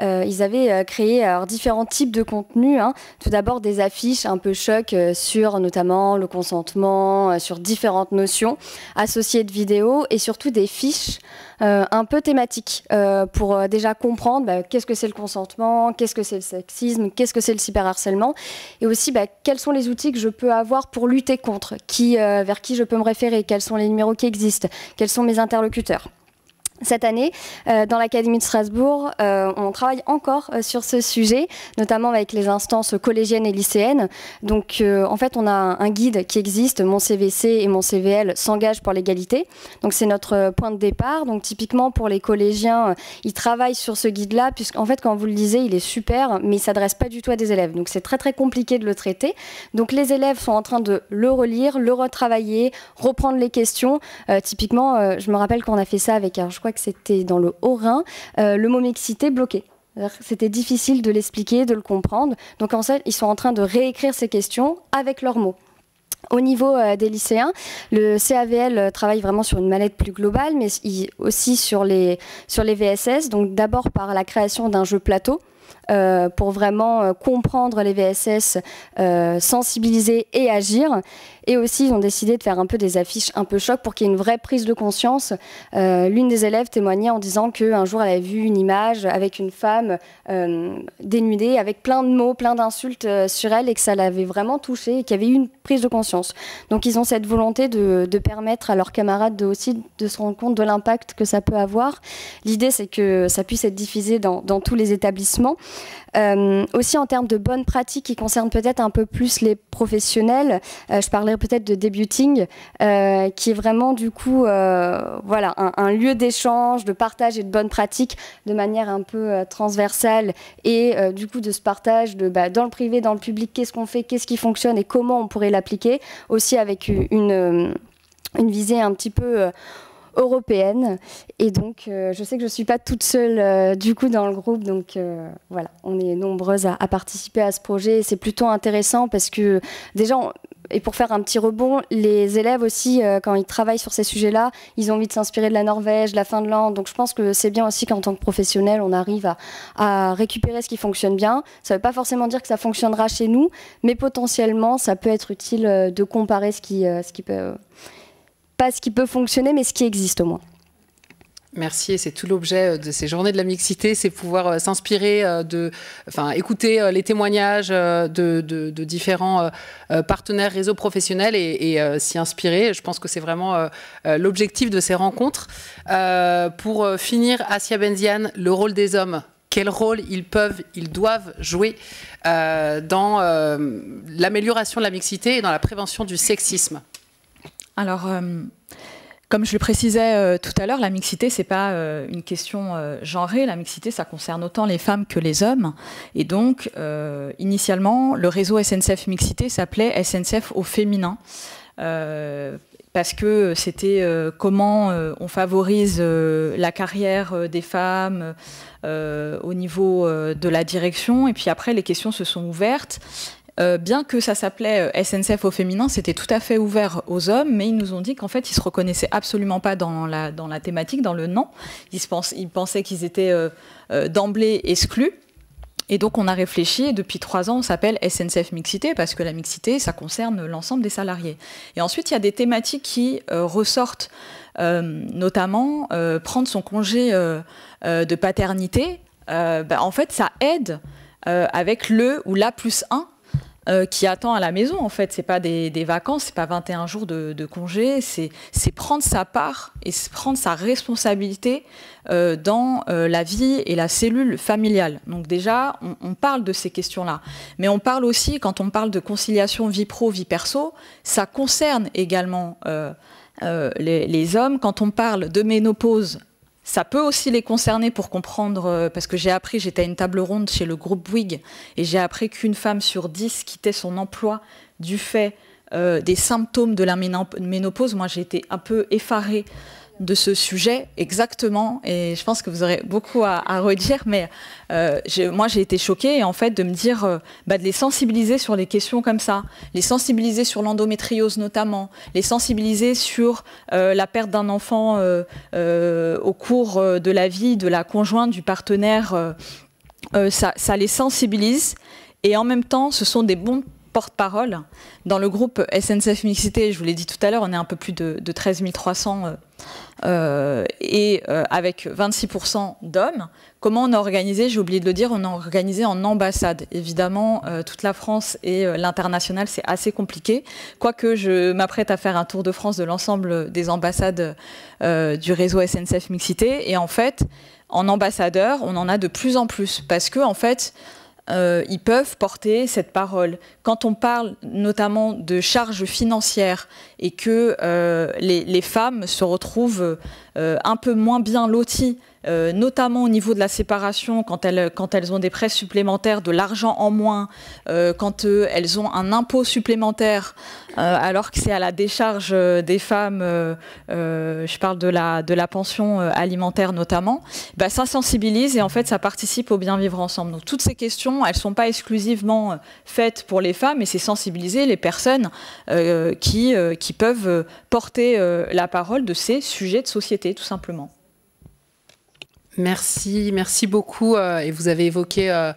Ils avaient créé différents types de contenus. Tout d'abord des affiches un peu choc sur notamment le consentement, sur différentes notions, associées de vidéos et surtout des fiches un peu thématiques pour déjà comprendre qu'est-ce que c'est le consentement, qu'est-ce que c'est le sexisme, qu'est-ce que c'est le cyberharcèlement et aussi quels sont les outils que je peux avoir pour lutter contre, vers qui je peux me référer, quels sont les numéros qui existent, quels sont mes interlocuteurs. Cette année, dans l'Académie de Strasbourg, on travaille encore sur ce sujet, notamment avec les instances collégiennes et lycéennes. Donc, en fait, on a un guide qui existe, Mon CVC et Mon CVL s'engagent pour l'égalité. Donc, c'est notre point de départ. Donc, typiquement, pour les collégiens, ils travaillent sur ce guide-là, puisqu'en fait, quand vous le lisez, il est super, mais il ne s'adresse pas du tout à des élèves. Donc, c'est très, très compliqué de le traiter. Donc, les élèves sont en train de le relire, le retravailler, reprendre les questions. Typiquement, je me rappelle qu'on a fait ça avec, je crois que c'était dans le Haut-Rhin, le mot mixité bloqué. C'était difficile de l'expliquer, de le comprendre. Donc en fait, ils sont en train de réécrire ces questions avec leurs mots. Au niveau des lycéens, le CAVL travaille vraiment sur une mallette plus globale, mais aussi sur les VSS. Donc d'abord par la création d'un jeu plateau, pour vraiment comprendre les VSS, sensibiliser et agir. Et aussi, ils ont décidé de faire un peu des affiches un peu choc pour qu'il y ait une vraie prise de conscience. L'une des élèves témoignait en disant qu'un jour, elle avait vu une image avec une femme dénudée, avec plein de mots, plein d'insultes sur elle, et que ça l'avait vraiment touchée, et qu'il y avait eu une prise de conscience. Donc, ils ont cette volonté de permettre à leurs camarades aussi de se rendre compte de l'impact que ça peut avoir. L'idée, c'est que ça puisse être diffusé dans tous les établissements. Aussi en termes de bonnes pratiques qui concernent peut-être un peu plus les professionnels, je parlerai peut-être de debuting, qui est vraiment du coup voilà, un lieu d'échange, de partage et de bonnes pratiques de manière un peu transversale, et du coup de ce partage de, dans le privé, dans le public, qu'est-ce qu'on fait, qu'est-ce qui fonctionne et comment on pourrait l'appliquer, aussi avec une visée un petit peu européenne. Et donc je sais que je ne suis pas toute seule du coup dans le groupe, donc voilà, on est nombreuses à participer à ce projet, et c'est plutôt intéressant parce que déjà et pour faire un petit rebond, les élèves aussi, quand ils travaillent sur ces sujets-là, ils ont envie de s'inspirer de la Norvège, de la Finlande. Donc je pense que c'est bien aussi qu'en tant que professionnel, on arrive à récupérer ce qui fonctionne bien. Ça ne veut pas forcément dire que ça fonctionnera chez nous, mais potentiellement, ça peut être utile de comparer ce qui peut... pas ce qui peut fonctionner, mais ce qui existe au moins. Merci, et c'est tout l'objet de ces journées de la mixité, c'est pouvoir s'inspirer écouter les témoignages de différents partenaires réseaux professionnels et s'y inspirer. Je pense que c'est vraiment l'objectif de ces rencontres. Pour finir, Assia Benziane, le rôle des hommes. Quel rôle ils doivent jouer dans l'amélioration de la mixité et dans la prévention du sexisme? Alors, comme je le précisais tout à l'heure, la mixité, c'est pas une question genrée. La mixité, ça concerne autant les femmes que les hommes. Et donc, initialement, le réseau SNCF Mixité s'appelait SNCF au féminin. Parce que c'était comment on favorise la carrière des femmes au niveau de la direction. Et puis après, les questions se sont ouvertes. Bien que ça s'appelait SNCF au féminin, c'était tout à fait ouvert aux hommes, mais ils nous ont dit qu'en fait, ils se reconnaissaient absolument pas dans la thématique, dans le nom. Ils pensaient qu'ils étaient d'emblée exclus. Et donc, on a réfléchi, et depuis 3 ans, on s'appelle SNCF Mixité, parce que la mixité, ça concerne l'ensemble des salariés. Et ensuite, il y a des thématiques qui ressortent, notamment prendre son congé de paternité. En fait, ça aide avec le ou la +1 qui attend à la maison. En fait, c'est pas des vacances, c'est pas 21 jours de congé, c'est prendre sa part et prendre sa responsabilité dans la vie et la cellule familiale. Donc déjà, on parle de ces questions-là. Mais on parle aussi, quand on parle de conciliation vie pro, vie perso, ça concerne également les hommes. Quand on parle de ménopause, ça peut aussi les concerner pour comprendre, parce que j'étais à une table ronde chez le groupe Bouygues, et j'ai appris qu'une femme sur 10 quittait son emploi du fait des symptômes de la ménopause. Moi, j'ai été un peu effarée de ce sujet, exactement, et je pense que vous aurez beaucoup à redire, mais moi j'ai été choquée, en fait, de me dire, de les sensibiliser sur les questions comme ça, les sensibiliser sur l'endométriose notamment, les sensibiliser sur la perte d'un enfant au cours de la vie de la conjointe, du partenaire, ça les sensibilise, et en même temps, ce sont des bons porte-parole. Dans le groupe SNCF Mixité, je vous l'ai dit tout à l'heure, on est un peu plus de 13 300 et avec 26% d'hommes. Comment on a organisé? J'ai oublié de le dire, on a organisé en ambassade. Évidemment, toute la France et l'international, c'est assez compliqué. Quoique je m'apprête à faire un tour de France de l'ensemble des ambassades du réseau SNCF Mixité. Et en fait, en ambassadeur, on en a de plus en plus. Parce que, en fait, ils peuvent porter cette parole. Quand on parle notamment de charges financières et que les femmes se retrouvent un peu moins bien loties notamment au niveau de la séparation, quand elles ont des prêts supplémentaires, de l'argent en moins, quand elles ont un impôt supplémentaire, alors que c'est à la décharge des femmes, je parle de la pension alimentaire notamment, bah, ça sensibilise et en fait ça participe au bien vivre ensemble. Donc toutes ces questions, elles ne sont pas exclusivement faites pour les femmes, mais c'est sensibiliser les personnes qui peuvent porter la parole de ces sujets de société, tout simplement. Merci beaucoup. Et vous avez évoqué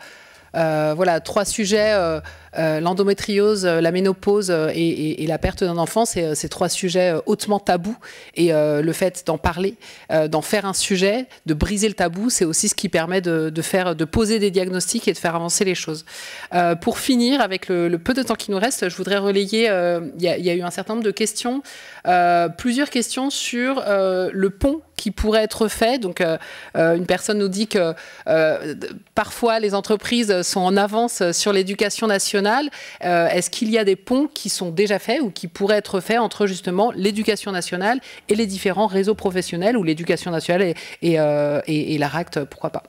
voilà, 3 sujets, l'endométriose, la ménopause et la perte d'un enfant. C'est 3 sujets hautement tabous. Et le fait d'en parler, d'en faire un sujet, de briser le tabou, c'est aussi ce qui permet de poser des diagnostics et de faire avancer les choses. Pour finir, avec le peu de temps qui nous reste, je voudrais relayer, il y a eu un certain nombre de questions, plusieurs questions sur le pont qui pourrait être fait. Donc, une personne nous dit que parfois les entreprises sont en avance sur l'éducation nationale. Est-ce qu'il y a des ponts qui sont déjà faits ou qui pourraient être faits entre justement l'éducation nationale et les différents réseaux professionnels, ou l'éducation nationale et l'ARACT, pourquoi pas?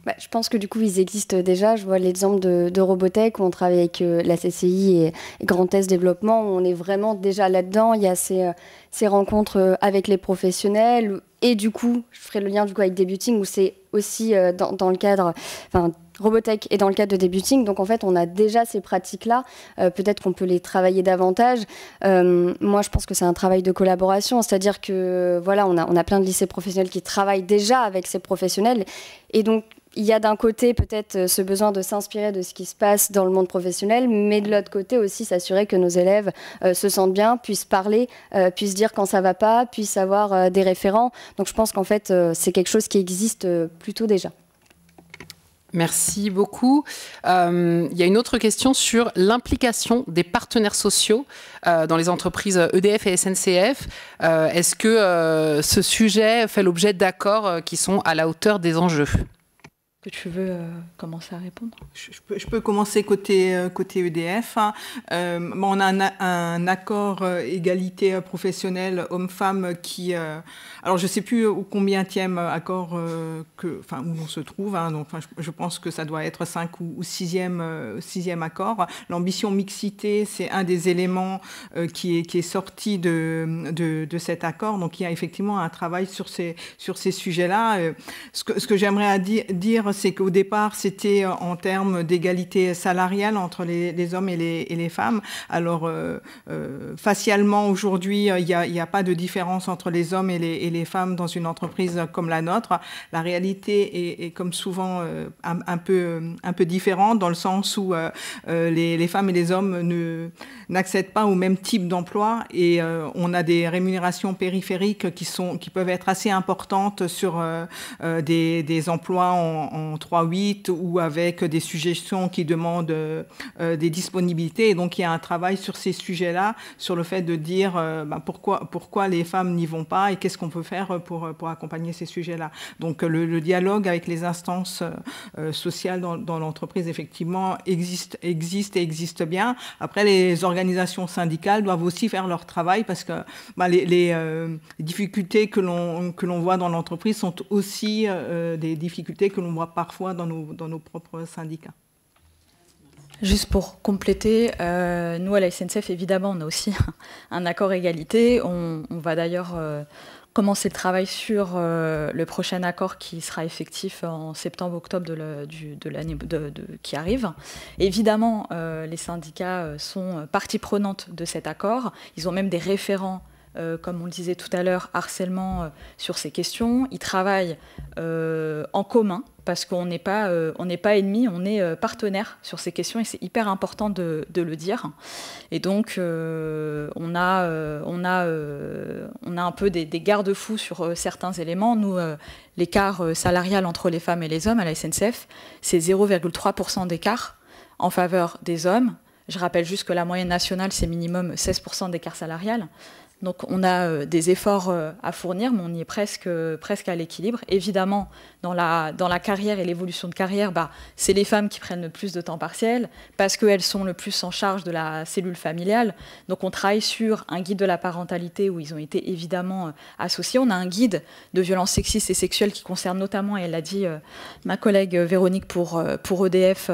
Bah, je pense que du coup, ils existent déjà. Je vois l'exemple de Robotech, où on travaille avec la CCI et Grand Est Développement, où on est vraiment déjà là-dedans. Il y a ces rencontres avec les professionnels. Et du coup, je ferai le lien du coup avec Debuting, où c'est aussi dans le cadre... Enfin, Robotech est dans le cadre de Debuting. Donc, en fait, on a déjà ces pratiques-là. Peut-être qu'on peut les travailler davantage. Moi, je pense que c'est un travail de collaboration. C'est-à-dire que, voilà, on a plein de lycées professionnels qui travaillent déjà avec ces professionnels. Et donc, il y a d'un côté peut-être ce besoin de s'inspirer de ce qui se passe dans le monde professionnel, mais de l'autre côté aussi s'assurer que nos élèves se sentent bien, puissent parler, puissent dire quand ça ne va pas, puissent avoir des référents. Donc je pense qu'en fait, c'est quelque chose qui existe plutôt déjà. Merci beaucoup. Il y a une autre question sur l'implication des partenaires sociaux dans les entreprises EDF et SNCF. Est-ce que ce sujet fait l'objet d'accords qui sont à la hauteur des enjeux ? Que tu veux commencer à répondre? Je peux commencer côté EDF. On a un accord égalité professionnelle homme-femme qui... alors, je ne sais plus au combienième accord où on se trouve. Donc, je pense que ça doit être 5 ou 6e accord. L'ambition mixité, c'est un des éléments qui est sorti de cet accord. Donc, il y a effectivement un travail sur ces sujets-là. Ce que j'aimerais dire, c'est qu'au départ, c'était en termes d'égalité salariale entre les hommes et les femmes. Alors, facialement, aujourd'hui, il n'y a pas de différence entre les hommes et les femmes dans une entreprise comme la nôtre. La réalité est comme souvent un peu différente, dans le sens où les femmes et les hommes n'accèdent pas au même type d'emploi, et on a des rémunérations périphériques qui peuvent être assez importantes sur des emplois en 3-8 ou avec des suggestions qui demandent des disponibilités. Et donc, il y a un travail sur ces sujets-là, sur le fait de dire pourquoi les femmes n'y vont pas et qu'est-ce qu'on peut faire pour accompagner ces sujets-là. Donc, le dialogue avec les instances sociales dans l'entreprise, effectivement, existe bien. Après, les organisations syndicales doivent aussi faire leur travail, parce que les difficultés que l'on voit dans l'entreprise sont aussi des difficultés que l'on voit parfois dans nos propres syndicats. Juste pour compléter, nous à la SNCF, évidemment, on a aussi un accord égalité. On va d'ailleurs commencer le travail sur le prochain accord qui sera effectif en septembre-octobre de l'année qui arrive. Évidemment, les syndicats sont partie prenante de cet accord. Ils ont même des référents, comme on le disait tout à l'heure, harcèlement sur ces questions. Ils travaillent en commun, parce qu'on n'est pas ennemis, on est partenaires sur ces questions, et c'est hyper important de le dire. Et donc, on a un peu des garde-fous sur certains éléments. Nous, l'écart salarial entre les femmes et les hommes à la SNCF, c'est 0,3% d'écart en faveur des hommes. Je rappelle juste que la moyenne nationale, c'est minimum 16% d'écart salarial. Donc on a des efforts à fournir, mais on y est presque à l'équilibre. Évidemment, dans la carrière et l'évolution de carrière, c'est les femmes qui prennent le plus de temps partiel parce qu'elles sont le plus en charge de la cellule familiale. Donc on travaille sur un guide de la parentalité où ils ont été évidemment associés. On a un guide de violences sexistes et sexuelles qui concerne notamment, et elle l'a dit ma collègue Véronique pour EDF,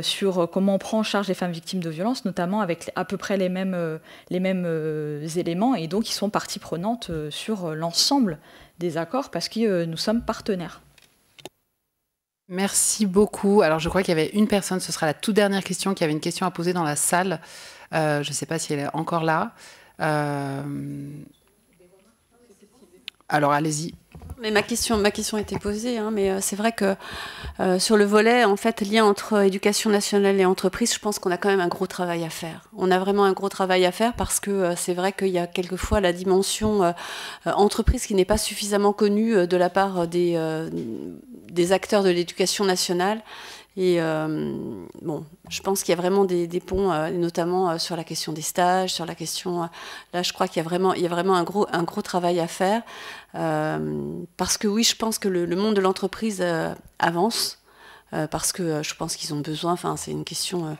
sur comment on prend en charge les femmes victimes de violences, notamment avec à peu près les mêmes éléments. Et donc, ils sont partie prenante sur l'ensemble des accords parce que nous sommes partenaires. Merci beaucoup. Alors, je crois qu'il y avait une personne, ce sera la toute dernière question, qui avait une question à poser dans la salle. Je ne sais pas si elle est encore là. Alors, allez-y. Mais ma question a été posée, hein, mais c'est vrai que sur le volet, en fait, lien entre éducation nationale et entreprise, je pense qu'on a quand même un gros travail à faire. On a vraiment un gros travail à faire parce que c'est vrai qu'il y a quelquefois la dimension entreprise qui n'est pas suffisamment connue de la part des acteurs de l'éducation nationale. Et bon, je pense qu'il y a vraiment des ponts, notamment sur la question des stages, sur la question... là, je crois qu'il y a vraiment un gros travail à faire. Parce que oui, je pense que le monde de l'entreprise avance. Parce que je pense qu'ils ont besoin... Enfin, c'est une question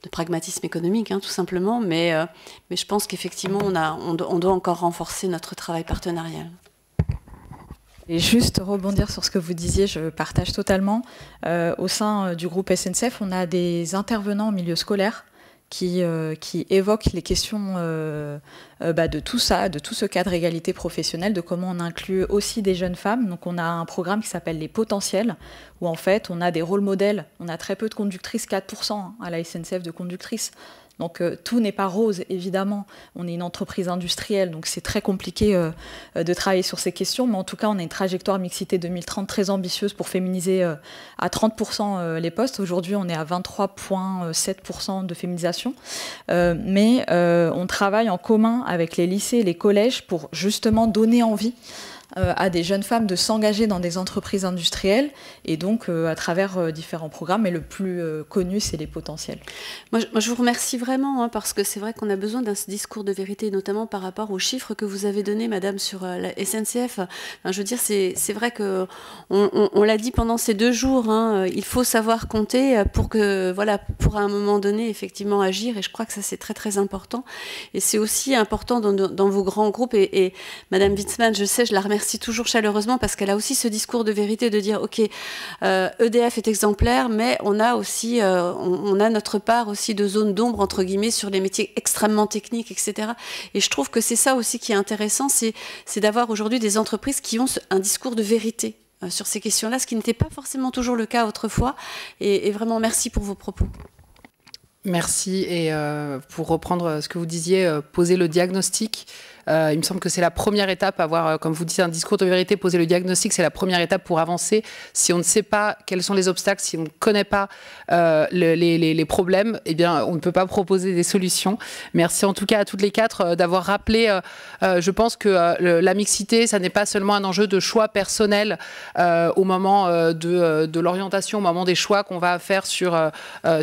de pragmatisme économique, hein, tout simplement. Mais je pense qu'effectivement, on doit encore renforcer notre travail partenarial. Et juste rebondir sur ce que vous disiez, je partage totalement. Au sein du groupe SNCF, on a des intervenants en milieu scolaire qui évoquent les questions de tout ça, de tout ce cadre égalité professionnelle, de comment on inclut aussi des jeunes femmes. Donc on a un programme qui s'appelle Les Potentiels, où en fait on a des rôles modèles. On a très peu de conductrices, 4% à la SNCF de conductrices. Donc tout n'est pas rose, évidemment. On est une entreprise industrielle, donc c'est très compliqué de travailler sur ces questions. Mais en tout cas, on a une trajectoire mixité 2030 très ambitieuse pour féminiser à 30% les postes. Aujourd'hui, on est à 23,7% de féminisation. Mais on travaille en commun avec les lycées et les collèges pour justement donner envie à des jeunes femmes de s'engager dans des entreprises industrielles et donc à travers différents programmes, et le plus connu, c'est Les Potentiels. Moi, je vous remercie vraiment, hein, parce que c'est vrai qu'on a besoin d'un discours de vérité, notamment par rapport aux chiffres que vous avez donnés, madame, sur la SNCF. Enfin, je veux dire, c'est vrai qu'on l'a dit pendant ces 2 jours, hein, il faut savoir compter pour que, voilà, pour à un moment donné, effectivement, agir, et je crois que ça, c'est très, très important. Et c'est aussi important dans vos grands groupes, et madame Witzmann, je sais, je la remercie toujours chaleureusement parce qu'elle a aussi ce discours de vérité de dire ok, EDF est exemplaire, mais on a aussi on a notre part aussi de zone d'ombre entre guillemets sur les métiers extrêmement techniques, etc. Et je trouve que c'est ça aussi qui est intéressant, c'est d'avoir aujourd'hui des entreprises qui ont un discours de vérité sur ces questions-là, ce qui n'était pas forcément toujours le cas autrefois. Et vraiment merci pour vos propos. Merci. Et pour reprendre ce que vous disiez, poser le diagnostic. Il me semble que c'est la première étape, avoir, comme vous dites, un discours de vérité, poser le diagnostic, c'est la première étape pour avancer. Si on ne sait pas quels sont les obstacles, si on ne connaît pas les problèmes, eh bien, on ne peut pas proposer des solutions. Merci en tout cas à toutes les 4 d'avoir rappelé. Je pense que la mixité, ça n'est pas seulement un enjeu de choix personnel au moment de l'orientation, au moment des choix qu'on va faire sur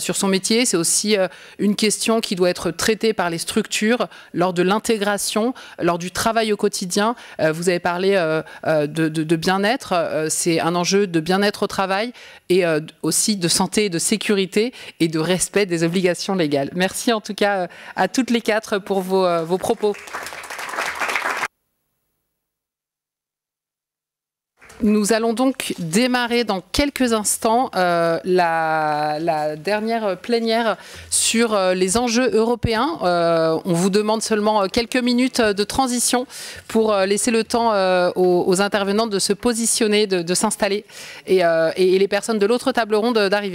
son métier. C'est aussi une question qui doit être traitée par les structures lors de l'intégration, lors du travail au quotidien. Vous avez parlé de bien-être. C'est un enjeu de bien-être au travail et aussi de santé et de sécurité et de respect des obligations légales. Merci en tout cas à toutes les 4 pour vos propos. Nous allons donc démarrer dans quelques instants la dernière plénière sur les enjeux européens. On vous demande seulement quelques minutes de transition pour laisser le temps aux intervenants de se positionner, de s'installer et les personnes de l'autre table ronde d'arriver.